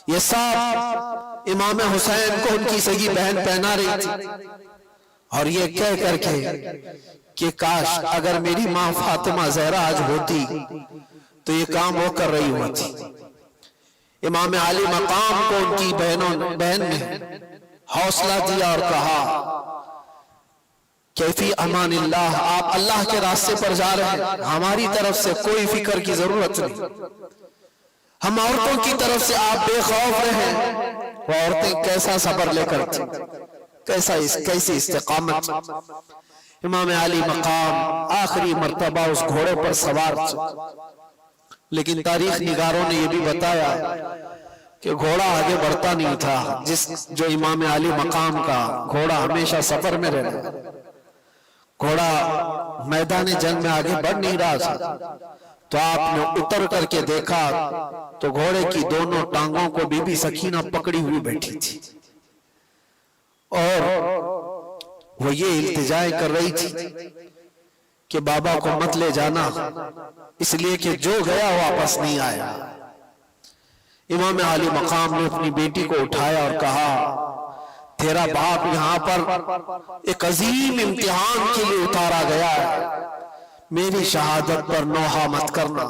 A: یہ سب امام حسین کو ان کی سگی بہن پہنا رہی تھی، اور یہ کہہ کر کے کہ کاش اگر میری ماں فاطمہ زہرا آج ہوتی تو یہ کام وہ کر رہی ہوتی۔ امام علی مقام کو ان کی بہن نے حوصلہ دیا اور کہا کہ فی امان اللہ، آپ اللہ کے راستے پر جا رہے ہیں، ہماری طرف سے کوئی فکر کی ضرورت نہیں، ہم عورتوں کی طرف سے آپ بے خوف رہیں۔ وہ عورتیں کیسا صبر لے کر تھیں، کیسی استقامت۔ امام علی مقام آخری مرتبہ اس گھوڑے پر سوار تھے، لیکن تاریخ نگاروں نے یہ بھی بتایا کہ گھوڑا آگے بڑھتا نہیں تھا، جو امام علی مقام کا گھوڑا ہمیشہ سفر میں رہنا، گھوڑا میدان جنگ میں آگے بڑھ نہیں رہا تھا۔ تو آپ نے اتر کر کے دیکھا تو گھوڑے کی دونوں ٹانگوں کو بی بی سکینہ پکڑی ہوئی بیٹھی تھی، اور وہ یہ التجائیں کر رہی تھی کہ بابا کو مت لے جانا، اس لیے کہ جو گیا واپس نہیں آیا۔ امام علی مقام نے اپنی بیٹی کو اٹھایا اور کہا تیرا باپ یہاں پر ایک عظیم امتحان کے لیے اتارا گیا ہے، میری شہادت پر نوحہ مت کرنا،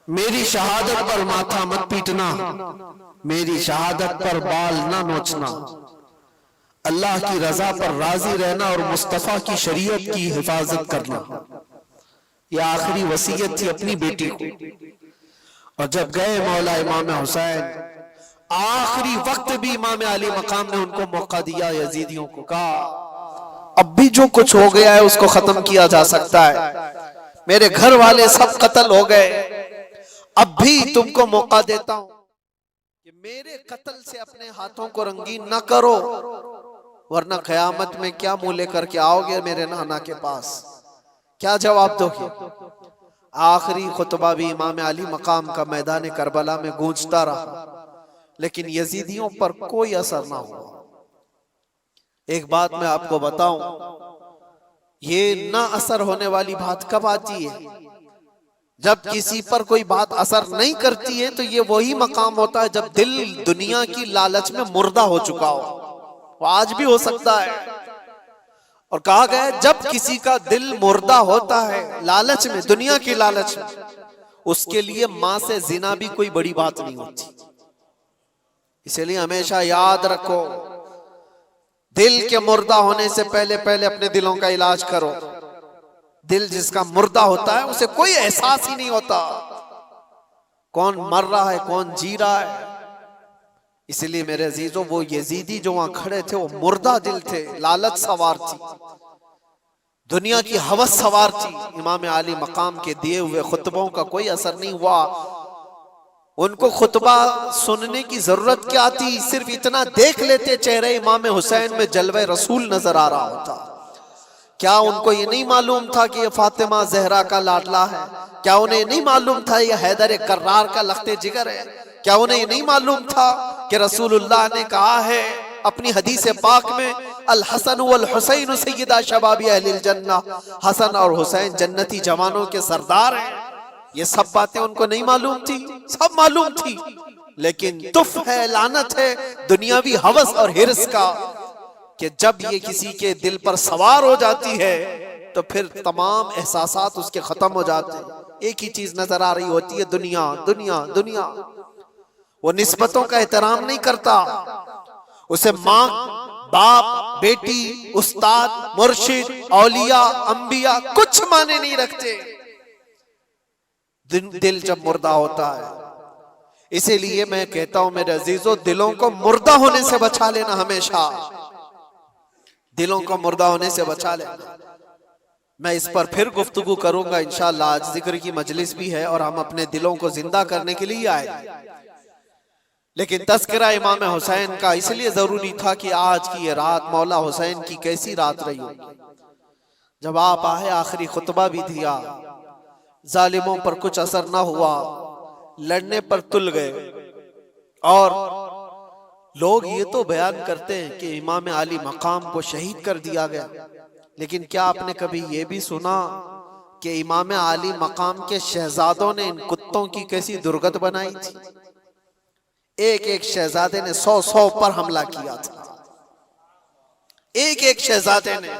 A: میری شہادت پر ماتھا مت پیٹنا، میری شہادت پر بال نہ نوچنا، اللہ کی رضا پر راضی رہنا اور مصطفیٰ کی شریعت کی حفاظت کرنا۔ یہ آخری وصیت تھی اپنی بیٹی کو۔ اور جب گئے مولا امام حسین، آخری وقت بھی امام علی مقام نے ان کو موقع دیا، یزیدیوں کو کہا اب بھی جو کچھ ہو گیا ہے اس کو ختم کیا جا سکتا ہے، میرے گھر والے سب قتل ہو گئے، اب بھی تم کو موقع دیتا ہوں کہ میرے قتل سے اپنے ہاتھوں کو رنگین نہ کرو، ورنہ قیامت میں کیا منہ لے کر کے آؤ گے میرے نانا کے پاس، کیا جواب دو گے؟ آخری خطبہ بھی امام علی مقام کا میدان کربلا میں گونجتا رہا، لیکن یزیدیوں پر کوئی اثر نہ ہوا۔ ایک بات میں آپ کو بتاؤں، یہ نہ اثر ہونے والی بات کب آتی ہے؟ جب کسی پر کوئی بات اثر نہیں کرتی ہے تو یہ وہی مقام ہوتا ہے جب دل دنیا کی لالچ میں مردہ ہو چکا ہو۔ وہ آج بھی ہو سکتا ہے، اور کہا گیا ہے جب کسی کا دل مردہ ہوتا ہے لالچ میں، دنیا کی لالچ میں، اس کے لیے ماں سے زنا بھی کوئی بڑی بات نہیں ہوتی۔ اسی لیے ہمیشہ یاد رکھو، دل کے مردہ ہونے سے پہلے اپنے دلوں کا علاج کرو۔ دل جس کا مردہ ہوتا ہے اسے کوئی احساس ہی نہیں ہوتا کون مر رہا ہے کون جی رہا ہے۔ اس لیے میرے عزیزوں، وہ یزیدی جو وہاں کھڑے تھے وہ مردہ دل تھے، لالچ سوار تھی، دنیا کی ہوس سوار تھی۔ امام علی مقام کے دیے ہوئے خطبوں کا کوئی اثر نہیں ہوا، ان کو خطبہ سننے کی ضرورت کیا تھی؟ صرف اتنا دیکھ لیتے چہرے امام حسین میں جلوہ رسول نظر آ رہا ہوتا۔ کیا ان کو یہ نہیں معلوم تھا کہ یہ فاطمہ زہرا کا لاڈلا ہے؟ کیا انہیں نہیں معلوم تھا یہ حیدر کرار کا لخت جگر ہے؟ کیا انہیں یہ نہیں معلوم تھا کہ رسول اللہ نے کہا ہے اپنی حدیث پاک میں الحسن والحسین سیدہ شباب اہل الجنہ، حسن اور حسین جنتی جوانوں کے سردار ہیں؟ یہ سب باتیں ان کو نہیں معلوم تھی؟ سب معلوم تھی، لیکن تف ہے، لعنت ہے دنیاوی ہوس اور ہرس کا کہ جب یہ کسی کے دل پر سوار ہو جاتی ہے تو پھر تمام احساسات اس کے ختم ہو جاتے ہیں۔ ایک ہی چیز نظر آ رہی ہوتی ہے، دنیا دنیا دنیا۔ وہ نسبتوں کا احترام نہیں کرتا، اسے ماں، باپ، بیٹی، استاد، مرشد، اولیاء، انبیاء کچھ معنی نہیں رکھتے دل جب مردہ ہوتا ہے۔ اسی لیے میں کہتا ہوں میرے عزیزو، دلوں کو مردہ ہونے سے بچا لینا، ہمیشہ دلوں کو مردہ ہونے سے بچا لینا۔ میں اس پر پھر گفتگو کروں گا انشاءاللہ، آج ذکر کی مجلس بھی ہے اور ہم اپنے دلوں کو زندہ کرنے کے لیے آئے، لیکن تذکرہ امام حسین کا اس لیے ضروری تھا کہ آج کی یہ رات مولا حسین کی کیسی رات رہی ہوگی۔ جب آپ آئے، آخری خطبہ بھی دیا، ظالموں پر کچھ اثر نہ ہوا، لڑنے پر تل گئے، اور لوگ یہ تو بیان کرتے ہیں کہ امام علی مقام کو شہید کر دیا گیا، لیکن کیا آپ نے کبھی یہ بھی سنا کہ امام علی مقام کے شہزادوں نے ان کتوں کی کیسی درگت بنائی تھی؟ ایک ایک شہزادے نے 100 پر حملہ کیا تھا، ایک ایک شہزادے نے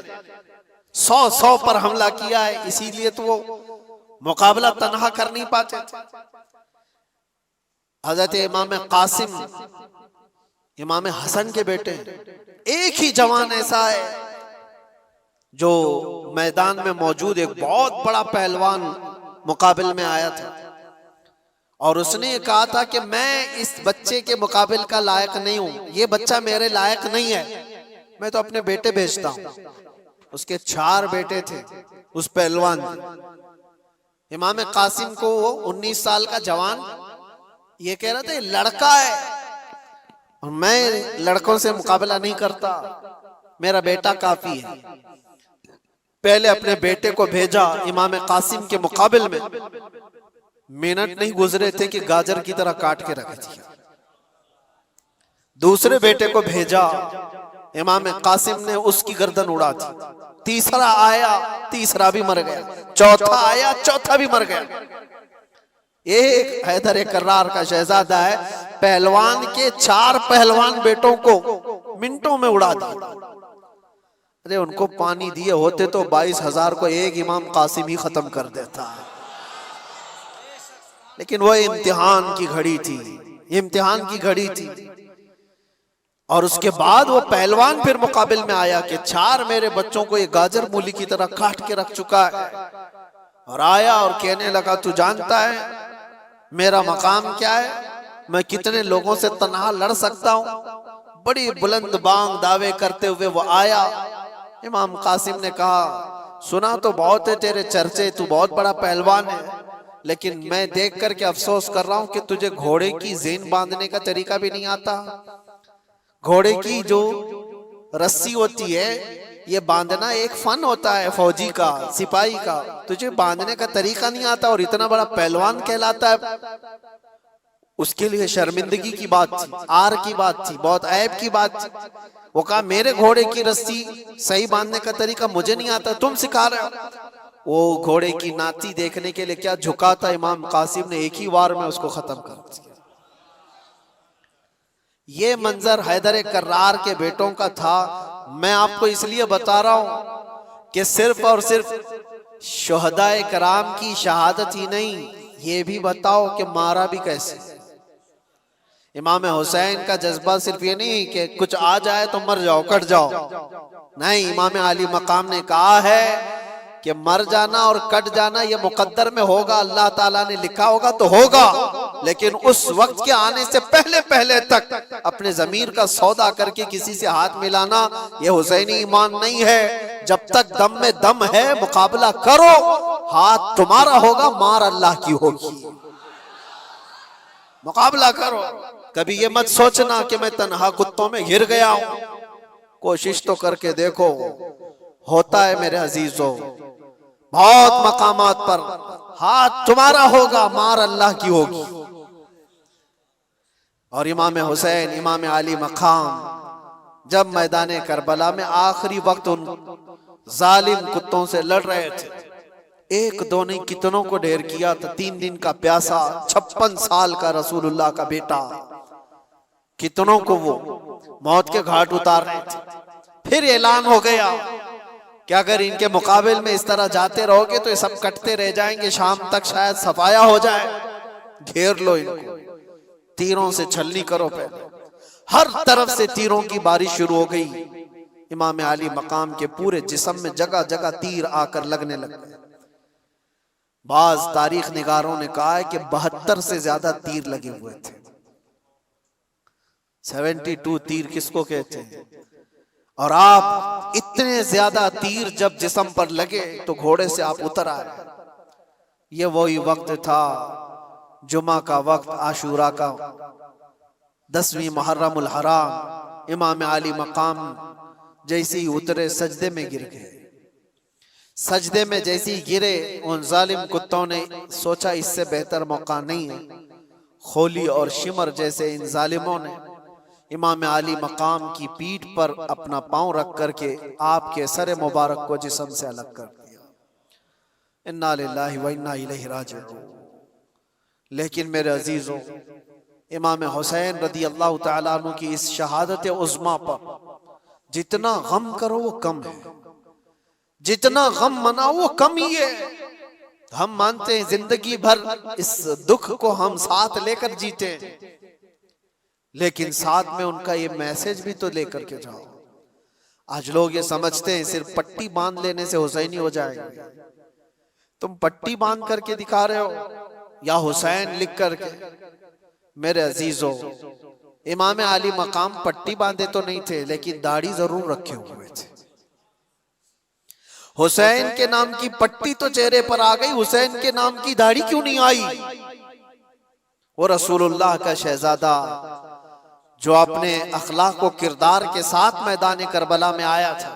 A: 100 پر حملہ کیا ہے، اسی لیے تو وہ مقابلہ تنہا کر نہیں پاتے تھے۔ حضرت امام قاسم امام حسن کے بیٹے، ایک ہی جوان ایسا ہے جو میدان میں موجود ایک بہت بڑا پہلوان مقابل میں آیا تھا، اور اس نے یہ کہا تھا کہ میں اس بچے کے مقابل کا لائق نہیں ہوں، یہ بچہ میرے لائق نہیں ہے، میں تو اپنے بیٹے بھیجتا ہوں۔ اس کے 4 بیٹے تھے اس پہلوان کے۔ امام قاسم کو وہ 19 سال کا جوان یہ کہہ رہا تھا یہ لڑکا ہے، اور میں لڑکوں سے مقابلہ نہیں کرتا، میرا بیٹا کافی ہے۔ پہلے اپنے بیٹے کو بھیجا امام قاسم کے مقابل میں، منٹ نہیں گزرے تھے کہ گاجر کی طرح کاٹ کے رکھ دیا۔ دوسرے بیٹے کو بھیجا، امام قاسم نے اس کی گردن اڑا دی۔ تیسرا آیا، تیسرا بھی مر گیا۔ چوتھا آیا، چوتھا بھی مر گیا۔ ایک حیدر کرار کا شہزادہ ہے، پہلوان کے 4 پہلوان بیٹوں کو منٹوں میں اڑا دیا۔ ارے ان کو پانی دیے ہوتے تو 22,000 کو ایک امام قاسم ہی ختم کر دیتا، لیکن وہ امتحان کی گھڑی تھی، امتحان کی گھڑی تھی۔ اور اس کے بعد وہ پہلوان پھر مقابل میں آیا کہ 4 میرے بچوں کو یہ گاجر مولی کی طرح کاٹ کے رکھ چکا ہے، اور آیا اور کہنے لگا تو جانتا ہے میرا مقام کیا ہے، میں کتنے لوگوں سے تنہا لڑ سکتا ہوں۔ بڑی بلند بانگ دعوے کرتے ہوئے وہ آیا۔ امام قاسم نے کہا سنا تو بہت ہے تیرے چرچے، تو بہت بڑا پہلوان ہے، لیکن میں دیکھ کر کے افسوس کر رہا ہوں کہ تجھے گھوڑے کی زین باندھنے کا طریقہ بھی نہیں آتا۔ گھوڑے کی جو رسی ہوتی ہے یہ باندھنا ایک فن ہوتا ہے فوجی کا، سپاہی کا، تجھے باندھنے کا طریقہ نہیں آتا اور اتنا بڑا پہلوان کہلاتا ہے۔ اس کے لیے شرمندگی کی بات تھی، آر کی بات تھی، بہت عیب کی بات تھی۔ وہ کہا میرے گھوڑے کی رسی صحیح باندھنے کا طریقہ مجھے نہیں آتا، تم سکھا رہے ہو۔ وہ گھوڑے کی ناتی دیکھنے کے لیے کیا جھکا تھا، امام قاسم نے ایک ہی وار میں اس کو ختم کر دیا۔ یہ منظر حیدر کرار کے بیٹوں کا تھا۔ میں آپ کو اس لیے بتا رہا ہوں کہ صرف اور صرف شہداء کرام کی شہادت ہی نہیں، یہ بھی بتاؤ کہ مارا بھی کیسے۔ امام حسین کا جذبہ صرف یہ نہیں کہ کچھ آ جائے تو مر جاؤ، کٹ جاؤ، نہیں، امام علی مقام نے کہا ہے کہ مر جانا اور کٹ جانا یہ مقدر میں ہوگا، اللہ تعالیٰ نے لکھا ہوگا تو ہوگا، لیکن اس وقت کے آنے سے پہلے تک اپنے ضمیر کا سودا کر کے کسی سے ہاتھ ملانا یہ حسینی ایمان نہیں ہے۔ جب تک دم میں دم ہے مقابلہ کرو، ہاتھ تمہارا ہوگا، مار اللہ کی ہوگی۔ مقابلہ کرو. کبھی یہ مت سوچنا کہ میں تنہا کتوں میں گر گیا ہوں. کوشش تو کر کے دیکھو. ہوتا ہے میرے عزیزو بہت مقامات پر ہاتھ تمہارا ہوگا، مار اللہ کی ہوگی. اور امام حسین، امام علی مقام جب میدان کربلا میں آخری وقت ان ظالم کتوں سے لڑ رہے تھے، ایک دو نہیں کتنوں کو ڈھیر کیا تھا. 3 دن کا پیاسا، 56 سال کا رسول اللہ کا بیٹا، کتنوں کو وہ موت کے گھاٹ اتار رہے تھے. پھر اعلان ہو گیا کہ اگر ان کے مقابل میں اس طرح جاتے رہو گے تو یہ سب کٹتے رہ جائیں گے، شام تک شاید صفایا ہو جائے. گھیر لو ان کو، تیروں سے چھلنی کرو. پہلے ہر طرف سے تیروں کی بارش شروع ہو گئی. امام علی مقام کے پورے جسم میں جگہ جگہ تیر آ کر لگنے لگے. بعض تاریخ نگاروں نے کہا ہے کہ 72 سے زیادہ تیر لگے ہوئے تھے. 72 تیر کس کو کہتے ہیں؟ اور آپ اتنے زیادہ تیر جب جسم پر لگے تو گھوڑے سے آپ اتر آئے. یہ وہی وقت تھا جمعہ کا وقت، عاشوراء کا 10ویں محرم الحرام. امام علی مقام جیسے ہی اترے سجدے میں گر گئے. سجدے میں جیسے ہی گرے ان ظالم کتوں نے سوچا اس سے بہتر موقع نہیں ہے. خولی اور شمر جیسے ان ظالموں نے امام علی مقام کی پیٹھ پر اپنا پاؤں رکھ کر کے آپ کے سر مبارک کو جسم سے الگ کر دیا. انا للہ و انا الیہ راجعون. لیکن میرے عزیزوں، امام حسین رضی اللہ تعالیٰ عنہ کی اس شہادت عظمیٰ پر جتنا غم کرو وہ کم ہے، جتنا غم مناؤ وہ کم ہی ہے. ہم مانتے ہیں زندگی بھر اس دکھ کو ہم ساتھ لے کر جیتے ہیں، لیکن ساتھ میں ان کا یہ میسج بھی تو لے کر کے جاؤ. آج لوگ یہ سمجھتے ہیں صرف پٹی باندھ لینے سے حسینی ہو جائے گا. تم پٹی باندھ کر کے دکھا رہے ہو یا حسین لکھ کر کے؟ میرے عزیزو، امام علی مقام پٹی باندھے تو نہیں تھے لیکن داڑھی ضرور رکھے ہوئے تھے. حسین کے نام کی پٹی تو چہرے پر آ گئی، حسین کے نام کی داڑھی کیوں نہیں آئی؟ وہ رسول اللہ کا شہزادہ جو اپنے اخلاق و کردار کے ساتھ میدان کربلا میں آیا تھا،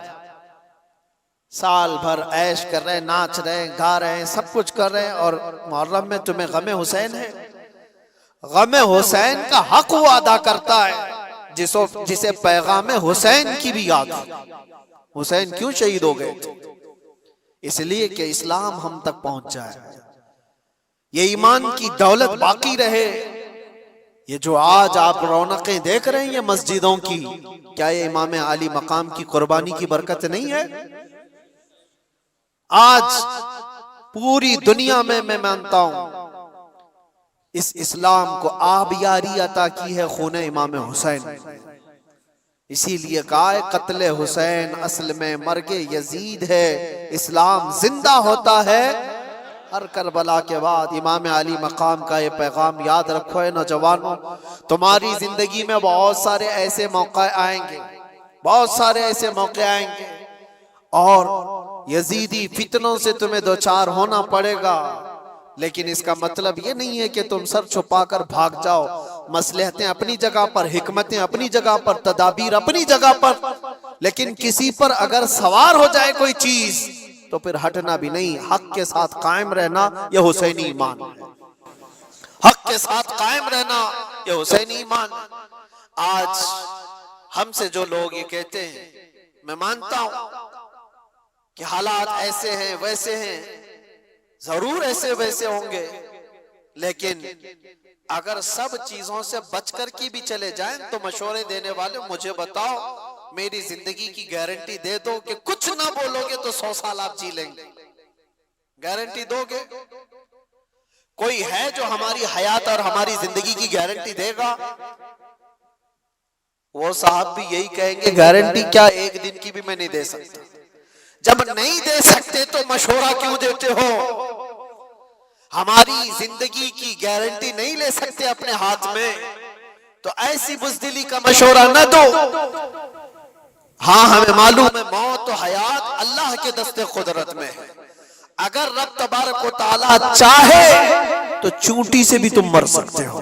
A: سال بھر عیش کر رہے، ناچ رہے، گا رہے، سب کچھ کر رہے، اور محرم میں تمہیں غم حسین ہے. غم حسین کا حق وہ ادا کرتا ہے جسے پیغام حسین کی بھی یاد ہے. حسین کیوں شہید ہو گئے تھے؟ اس لیے کہ اسلام ہم تک پہنچ جائے، یہ ایمان کی دولت باقی رہے. یہ جو آج آپ رونقیں دیکھ رہے ہیں یہ مسجدوں کی، کیا یہ امام علی مقام کی قربانی کی برکت نہیں ہے؟ آج پوری دنیا میں میں مانتا ہوں اس اسلام کو آبیاری عطا کی ہے خون امام حسین. اسی لیے کہا ہے قتل حسین اصل میں مرگ یزید ہے، اسلام زندہ ہوتا ہے ہر کربلا کے بعد. امام علی مقام کا یہ پیغام یاد رکھو ہے نوجوانوں. تمہاری زندگی میں بہت سارے ایسے موقع آئیں گے، بہت سارے ایسے موقع آئیں گے، اور یزیدی فتنوں سے تمہیں دوچار ہونا پڑے گا. لیکن اس کا مطلب یہ نہیں ہے کہ تم سر چھپا کر بھاگ جاؤ. مصلحتیں اپنی جگہ پر، حکمتیں اپنی جگہ پر، تدابیر اپنی جگہ پر، لیکن کسی پر اگر سوار ہو جائے کوئی چیز تو پھر ہٹنا بھی نہیں. حق کے ساتھ قائم رہنا یہ حسینی ایمان ہے. حق کے ساتھ قائم رہنا یہ حسینی ایمان. آج ہم سے جو لوگ یہ کہتے ہیں، میں مانتا ہوں کہ حالات ایسے ہیں ویسے ہیں، ضرور ایسے ویسے ہوں گے، لیکن اگر سب چیزوں سے بچ کر کی بھی چلے جائیں تو مشورے دینے والے مجھے بتاؤ، میری زندگی کی گارنٹی دے دو کہ کچھ نہ بولو گے تو 100 سال آپ جی لیں گے. گارنٹی دو گے؟ کوئی ہے جو ہماری حیات اور ہماری زندگی کی گارنٹی دے گا؟ وہ صاحب بھی یہی کہیں گے گارنٹی کیا، ایک دن کی بھی میں نہیں دے سکتا. جب نہیں دے سکتے تو مشورہ کیوں دیتے ہو؟ ہماری زندگی کی گارنٹی نہیں لے سکتے اپنے ہاتھ میں تو ایسی بزدلی کا مشورہ نہ دو. ہاں ہمیں معلوم ہے موت و حیات اللہ کے دست قدرت میں ہے. اگر رب تبارک و تعالی چاہے تو چونٹی سے بھی تم مر سکتے ہو.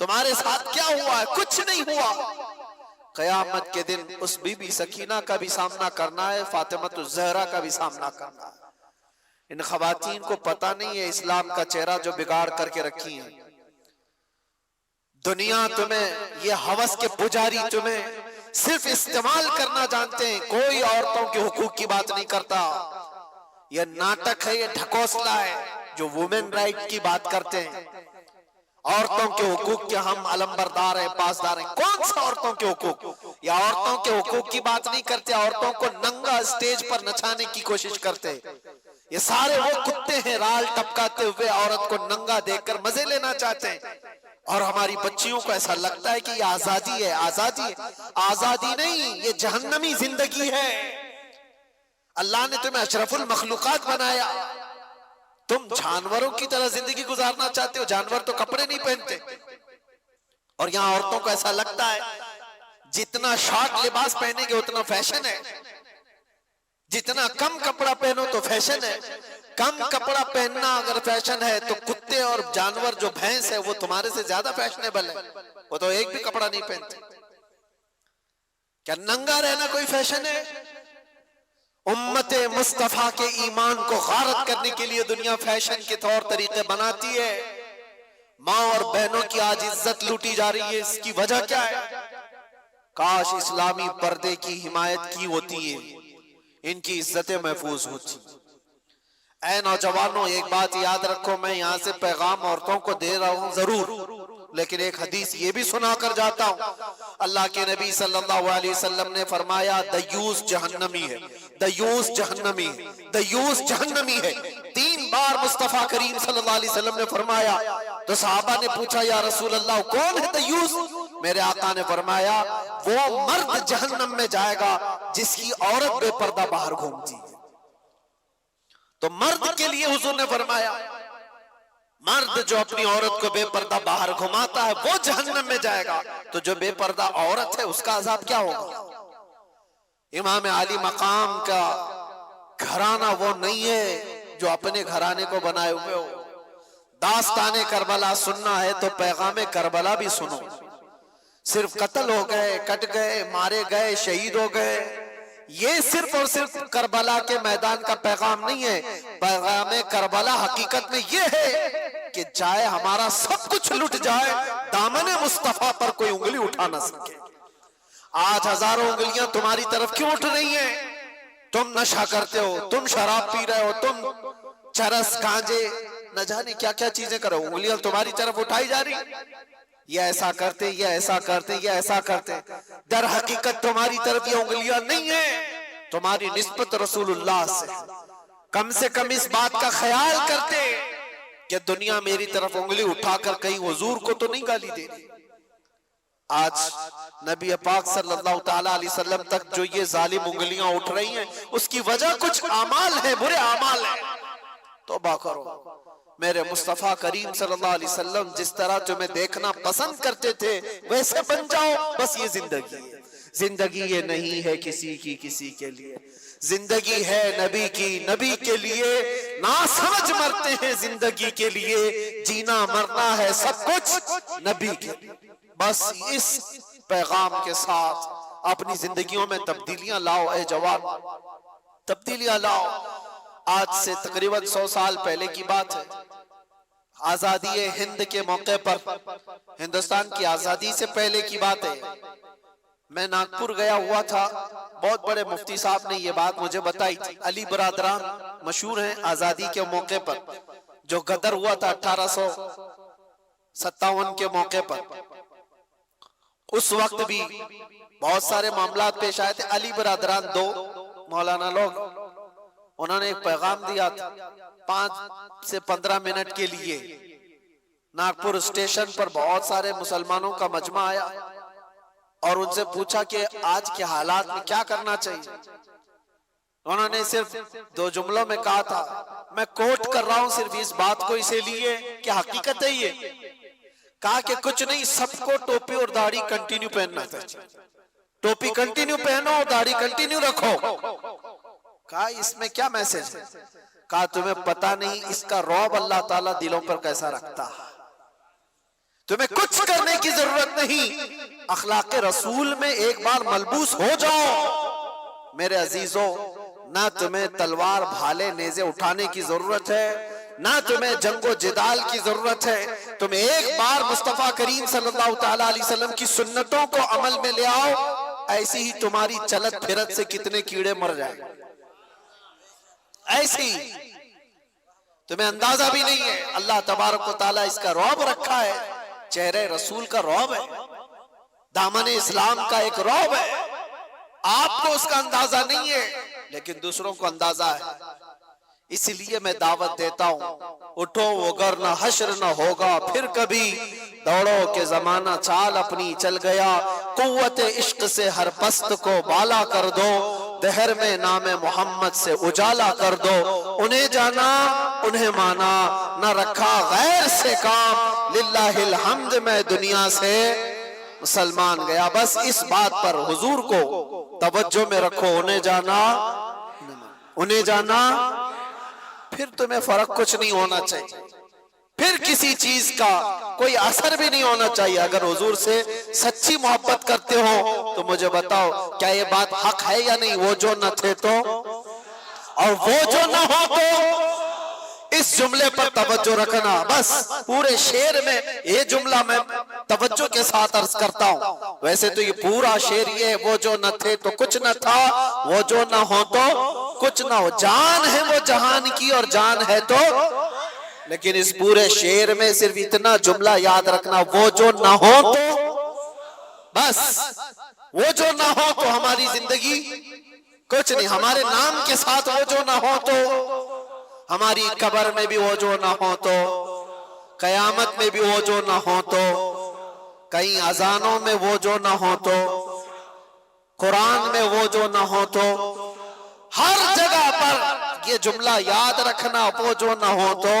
A: تمہارے ساتھ کیا ہوا ہے؟ کچھ نہیں ہوا۔ قیامت کے دن اس بی بی سکینہ کا بھی سامنا کرنا ہے، فاطمہ الزہرا کا بھی سامنا کرنا ہے۔ ان خواتین کو پتہ نہیں ہے اسلام کا چہرہ جو بگاڑ کر کے رکھی ہیں۔ دنیا تمہیں، یہ ہوس کے پجاری تمہیں صرف استعمال کرنا جانتے ہیں، کوئی عورتوں کے حقوق کی بات نہیں کرتا۔ یہ ناٹک ہے، یہ ڈھکوسلا ہے جو وومن رائٹ کی بات کرتے ہیں۔ عورتوں کے حقوق کے ہم علمبردار ہیں، پاسدار ہیں۔ کون سا عورتوں کے حقوق؟ یا عورتوں کے حقوق کی بات نہیں کرتے، عورتوں کو ننگا اسٹیج پر نچانے کی کوشش کرتے۔ یہ سارے وہ کتے ہیں رال ٹپکاتے ہوئے عورت کو ننگا دیکھ کر مزے لینا چاہتے ہیں، اور ہماری بچیوں کو ایسا لگتا ہے کہ یہ آزادی ہے۔ آزادی ہے؟ آزادی نہیں، یہ جہنمی زندگی ہے۔ اللہ نے تمہیں اشرف المخلوقات بنایا، تم جانوروں کی طرح زندگی گزارنا چاہتے ہو۔ جانور تو کپڑے نہیں پہنتے، اور یہاں عورتوں کو ایسا لگتا ہے جتنا شارٹ لباس پہنیں گے اتنا فیشن ہے، جتنا کم کپڑا پہنو تو فیشن ہے۔ کم کپڑا پہننا اگر فیشن ہے تو کتے اور جانور جو بھینس ہے وہ تمہارے سے زیادہ فیشنیبل ہے، وہ تو ایک بھی کپڑا نہیں پہنتے۔ کیا ننگا رہنا کوئی فیشن ہے؟ امت مصطفیٰ کے ایمان کو غارت کرنے کے لیے دنیا فیشن کے طور طریقے بناتی ہے۔ ماں اور بہنوں کی آج عزت لوٹی جا رہی ہے، اس کی وجہ کیا ہے؟ کاش اسلامی پردے کی حمایت کی ہوتی ہے، ان کی عزتیں محفوظ ہوتی۔ اے نوجوانوں، ایک بات یاد رکھو، میں یہاں سے پیغام عورتوں کو دے رہا ہوں ضرور، لیکن ایک حدیث یہ بھی سنا کر جاتا ہوں۔ اللہ کے نبی صلی اللہ علیہ وسلم نے فرمایا دیوس جہنمی ہے، دیوس جہنمی ہے، دیوس جہنمی ہے۔ 3 بار مصطفیٰ کریم صلی اللہ علیہ وسلم نے فرمایا۔ تو صحابہ نے پوچھا یا رسول اللہ کون ہے دیوس؟ میرے آقا نے فرمایا وہ مرد جہنم میں جائے گا جس کی عورت بے پردہ باہر گھومتی ہے۔ تو مرد کے لیے حضور نے فرمایا مرد جو اپنی عورت کو بے پردہ باہر گھماتا ہے وہ جہنم میں جائے گا، تو جو بے پردہ عورت ہے اس کا عذاب کیا ہوگا؟ امام علی مقام کا گھرانہ وہ نہیں ہے جو اپنے گھرانے کو بنائے ہوئے ہو۔ داستان کربلا سننا ہے تو پیغام کربلا بھی سنو۔ صرف قتل ہو گئے، کٹ گئے، مارے گئے، شہید ہو گئے، یہ صرف اور صرف کربلا کے میدان کا پیغام نہیں ہے۔ پیغام کربلا حقیقت میں یہ ہے کہ چاہے ہمارا سب کچھ لٹ جائے، دامن مصطفیٰ پر کوئی انگلی اٹھا نہ سکے۔ آج ہزاروں انگلیاں تمہاری طرف کیوں اٹھ رہی ہیں؟ تم نشہ کرتے ہو، تم شراب پی رہے ہو، تم چرس گانجے نہ جانے کیا کیا چیزیں کرو، انگلیاں تمہاری طرف اٹھائی جا رہی۔ یہ ایسا کرتے، یہ ایسا کرتے، یہ ایسا کرتے، در حقیقت تمہاری طرف یہ انگلیاں نہیں ہیں، تمہاری نسبت رسول اللہ سے۔ کم سے کم اس بات کا خیال کرتے کہ دنیا میری طرف انگلی اٹھا کر کہیں حضور کو تو نہیں گالی دے رہی۔ آج نبی پاک صلی اللہ تعالیٰ علیہ وسلم تک جو یہ ظالم انگلیاں اٹھ رہی ہیں اس کی وجہ کچھ اعمال ہیں، برے اعمال ہیں۔ توبہ کرو۔ میرے مصطفیٰ کریم صلی اللہ علیہ وسلم جس طرح تمہیں دیکھنا پسند کرتے تھے ویسے بن جاؤ، بس یہ زندگی ہے۔ زندگی یہ نہیں ہے کسی کی کسی کے لیے، زندگی ہے نبی کی نبی کے لیے۔ نا سمجھ مرتے ہیں زندگی کے لیے، جینا مرنا ہے سب کچھ نبی کے لیے۔ بس اس پیغام کے ساتھ اپنی زندگیوں میں تبدیلیاں لاؤ اے جوان، تبدیلیاں لاؤ۔ آج سے تقریباً 100 سال پہلے کی بات ہے، آزادی ہند کے موقع پر، ہندوستان کی آزادی سے پہلے کی بات ہے۔ میں ناگپور گیا ہوا تھا، بہت بڑے مفتی صاحب نے یہ بات مجھے بتائی تھی۔ علی برادران مشہور ہیں آزادی کے موقع پر، جو غدر ہوا تھا 1857 کے موقع پر، اس وقت بھی بہت سارے معاملات پیش آئے تھے۔ علی برادران 2 مولانا لوگ، انہوں نے ایک پیغام دیا تھا 5 سے 15 منٹ کے لیے۔ ناگپور اسٹیشن پر بہت سارے مسلمانوں کا مجمع آیا اور ان سے پوچھا کہ آج کے حالات میں کیا کرنا چاہیے۔ انہوں نے صرف 2 جملوں میں کہا تھا، میں کوٹ کر رہا ہوں صرف اس بات کو اسے لیے کہ حقیقت ہے یہ، کہا کہ کچھ نہیں، سب کو ٹوپی اور داڑھی کنٹینیو پہننا چاہیے، ٹوپی کنٹینیو پہنو اور داڑھی کنٹینیو رکھو۔ کہا اس میں کیا میسج ہے؟ کہا تمہیں پتہ نہیں اس کا رعب اللہ تعالیٰ دلوں پر کیسا رکھتا ہے۔ تمہیں کچھ کرنے کی ضرورت نہیں، اخلاق رسول میں ایک بار ملبوس ہو جاؤ۔ میرے عزیزوں، نہ تمہیں تلوار بھالے نیزے اٹھانے کی ضرورت ہے، نہ تمہیں جنگ و جدال کی ضرورت ہے، تم ایک بار مصطفیٰ کریم صلی اللہ تعالیٰ علیہ وسلم کی سنتوں کو عمل میں لے آؤ، ایسی ہی تمہاری چلت پھرت سے کتنے کیڑے مر جائیں، ایسی تمہیں اندازہ بھی نہیں ہے۔ اللہ تبارک و تعالیٰ اس کا رعب رکھا ہے، چہرے رسول کا رعب ہے، دامن اسلام کا ایک رعب ہے۔ آپ کو اس کا اندازہ نہیں ہے لیکن دوسروں کو اندازہ ہے۔ اس لیے میں دعوت دیتا ہوں، اٹھو وگر نہ حشر نہ ہوگا پھر کبھی، دوڑو کہ زمانہ چال اپنی چل گیا، قوت عشق سے ہر پست کو بالا کر دو، دہر میں نام محمد سے اجالا کر دو، انہیں جانا انہیں مانا، نہ رکھا غیر سے کام، للہ الحمد میں دنیا سے مسلمان گیا۔ بس اس بات پر حضور کو توجہ میں رکھو، انہیں جانا انہیں جانا، پھر تمہیں فرق کچھ نہیں ہونا چاہیے، پھر کسی چیز کا کوئی اثر بھی نہیں ہونا چاہیے۔ اگر حضور سے سچی محبت کرتے ہو تو مجھے بتاؤ کیا یہ بات حق ہے یا نہیں؟ وہ جو نہ تھے تو، اور وہ جو نہ ہو تو، اس جملے پر توجہ رکھنا۔ بس پورے شعر میں یہ جملہ میں توجہ کے ساتھ عرض کرتا ہوں، ویسے تو یہ پورا شعر یہ ہے، وہ جو نہ تھے تو کچھ نہ تھا، وہ جو نہ ہو تو کچھ نہ ہو، جان ہے وہ جہان کی اور جان ہے تو، لیکن اس پورے شعر میں صرف اتنا جملہ یاد رکھنا، وہ جو نہ ہو تو، بس وہ جو نہ ہو تو ہماری زندگی کچھ نہیں، ہمارے نام کے ساتھ وہ جو نہ ہو تو، ہماری قبر میں بھی وہ جو نہ ہو تو، قیامت میں بھی وہ جو نہ ہو تو، کئی اذانوں میں وہ جو نہ ہو تو، قرآن میں وہ جو نہ ہو تو، ہر جگہ پر یہ جملہ یاد رکھنا، وہ جو نہ ہو تو۔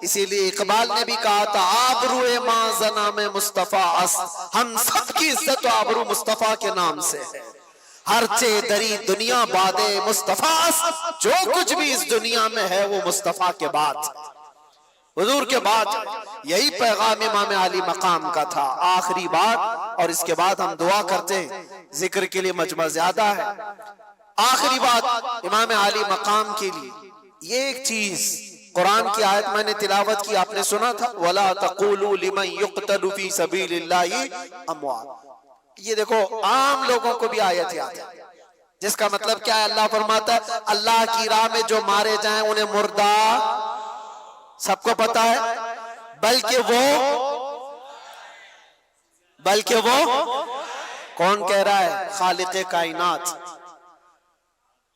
A: اسی لیے اقبال نے بھی کہا تھا، آبروئے ماں زنام مصطفیٰ است، ہم سب کی عزت و آبرو مصطفیٰ کے نام سے ہے، ہرچہ دری دنیا باد مصطفیٰ است، جو کچھ بھی اس دنیا میں ہے وہ مصطفیٰ کے بعد، حضور کے بعد۔ یہی پیغام امام علی مقام کا تھا۔ آخری بات، اور اس کے بعد ہم دعا کرتے ہیں، ذکر کے لیے مجمع زیادہ ہے۔ آخری بات امام علی مقام کے لیے، یہ ایک چیز قرآن کی آیت میں نے تلاوت کی، آپ نے سنا تھا، وَلَا تَقُولُوا لِمَنْ يُقْتَلُ فِي سَبِيلِ اللَّهِ أَمْوَاتٌ۔ یہ دیکھو عام لوگوں کو بھی آیت یاد ہے، جس کا مطلب کیا ہے؟ اللہ فرماتا ہے اللہ کی راہ میں جو مارے جائیں انہیں مردہ، سب کو پتا ہے، بلکہ وہ کون کہہ رہا ہے؟ خالق کائنات،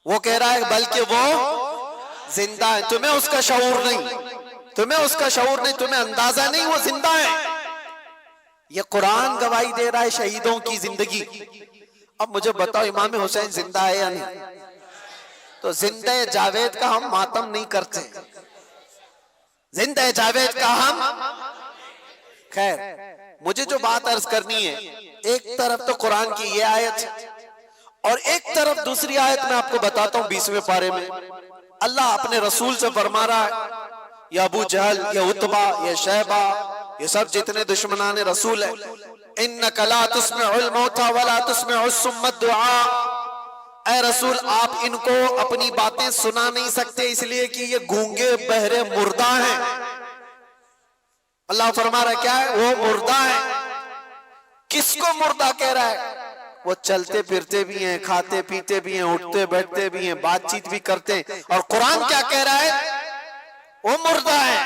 A: وہ کہہ رہا ہے بلکہ وہ زندہ ہے۔ تمہیں اس کا شعور نہیں، تمہیں اس کا شعور نہیں، تمہیں اندازہ نہیں وہ زندہ ہے۔ یہ قرآن گواہی دے رہا ہے شہیدوں کی زندگی۔ اب مجھے بتاؤ امام حسین زندہ ہے یا نہیں؟ تو زندہ جاوید کا ہم ماتم نہیں کرتے، زندہ جاوید کا ہم، خیر مجھے جو بات عرض کرنی ہے، ایک طرف تو قرآن کی یہ آیت اور ایک طرف دوسری آیت میں آپ کو بتاتا ہوں 20ویں پارے میں اللہ اپنے رسول سے فرما رہا ہے، یا ابو جہل، یا عتبہ، یا شیبہ، یہ سب جتنے دشمنان رسول ہیں، اِنَّكَ لَا تُسْمِعُ الْمَوْتَى وَلَا تُسْمِعُ الصُّمَّ الدُّعَاءَ، اے رسول آپ ان کو اپنی باتیں سنا نہیں سکتے، اس لیے کہ یہ گونگے بہرے مردہ ہیں۔ اللہ فرما رہا ہے کیا ہے؟ وہ مردہ ہیں۔ کس کو مردہ کہہ رہا ہے؟ وہ چلتے پھرتے بھی ہیں، کھاتے پیتے بھی ہیں، اٹھتے بیٹھتے بھی ہیں، بات چیت بھی کرتے ہیں، اور قرآن کیا کہہ رہا ہے؟ وہ مردہ ہے۔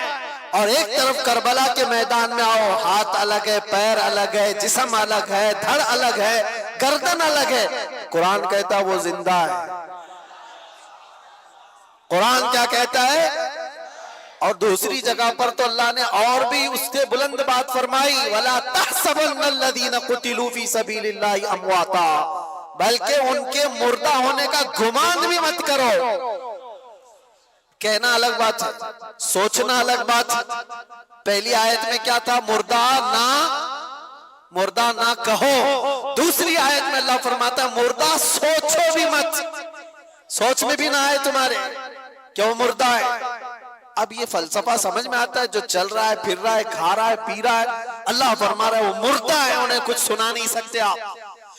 A: اور ایک طرف کربلا کے میدان میں آؤ، ہاتھ الگ ہے، پیر الگ ہے، جسم الگ ہے، دھڑ الگ ہے، گردن الگ ہے، قرآن کہتا ہے وہ زندہ ہے۔ قرآن کیا کہتا ہے؟ اور دوسری جگہ پر تو اللہ نے اور بھی اس سے بلند بات فرمائی، وَلَا تَحْسَبَنَّ الَّذِينَ قُتِلُوا فِي سَبِيلِ اللَّهِ أَمْوَاتًا، بلکہ ان کے مردہ ہونے کا گمان بھی مت کرو۔ کہنا الگ بات ہے، سوچنا الگ بات ہے۔ پہلی آیت میں کیا تھا؟ مردہ نہ کہو۔ دوسری آیت میں اللہ فرماتا ہے مردہ سوچو بھی مت، سوچ میں بھی نہ آئے تمہارے کہ وہ مردہ ہے۔ اب یہ فلسفہ سمجھ میں آتا ہے؟ جو چل رہا ہے، پھر رہا ہے، کھا رہا ہے، پی رہا ہے، اللہ فرما رہا ہے وہ مردہ ہے، انہیں کچھ سنا نہیں سکتے آپ۔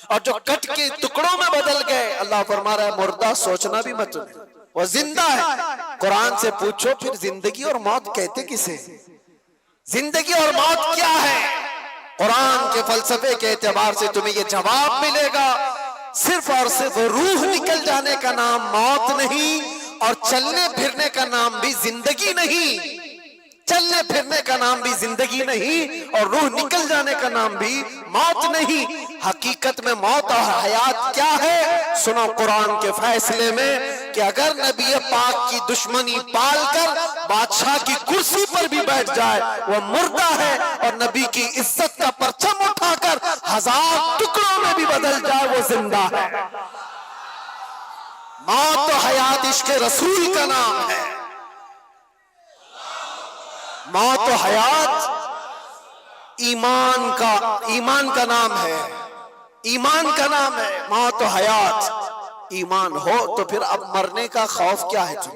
A: اور جو کٹ کے ٹکڑوں میں بدل گئے، اللہ فرما رہا ہے مردہ سوچنا بھی مت، وہ زندہ ہے۔ قرآن سے پوچھو پھر زندگی اور موت کہتے کسے؟ زندگی اور موت کیا ہے؟ قرآن کے فلسفے کے اعتبار سے تمہیں یہ جواب ملے گا، صرف اور صرف روح نکل جانے کا نام موت نہیں، اور چلنے پھرنے کا نام بھی زندگی نہیں۔ چلنے پھرنے کا نام بھی زندگی نہیں، اور روح نکل جانے کا نام بھی موت نہیں۔ حقیقت میں موت اور حیات کیا ہے؟ سنو قرآن کے فیصلے میں کہ اگر نبی پاک کی دشمنی پال کر بادشاہ کی کرسی پر بھی بیٹھ جائے وہ مردہ ہے، اور نبی کی عزت کا پرچم اٹھا کر 1000 ٹکڑوں میں بھی بدل جائے وہ زندہ ہے۔ موت و حیات عشق رسول کا نام ہے۔ موت و حیات ایمان کا نام ہے، ایمان کا نام ہے۔ موت و حیات ایمان ہو تو پھر اب مرنے کا خوف کیا ہے تم؟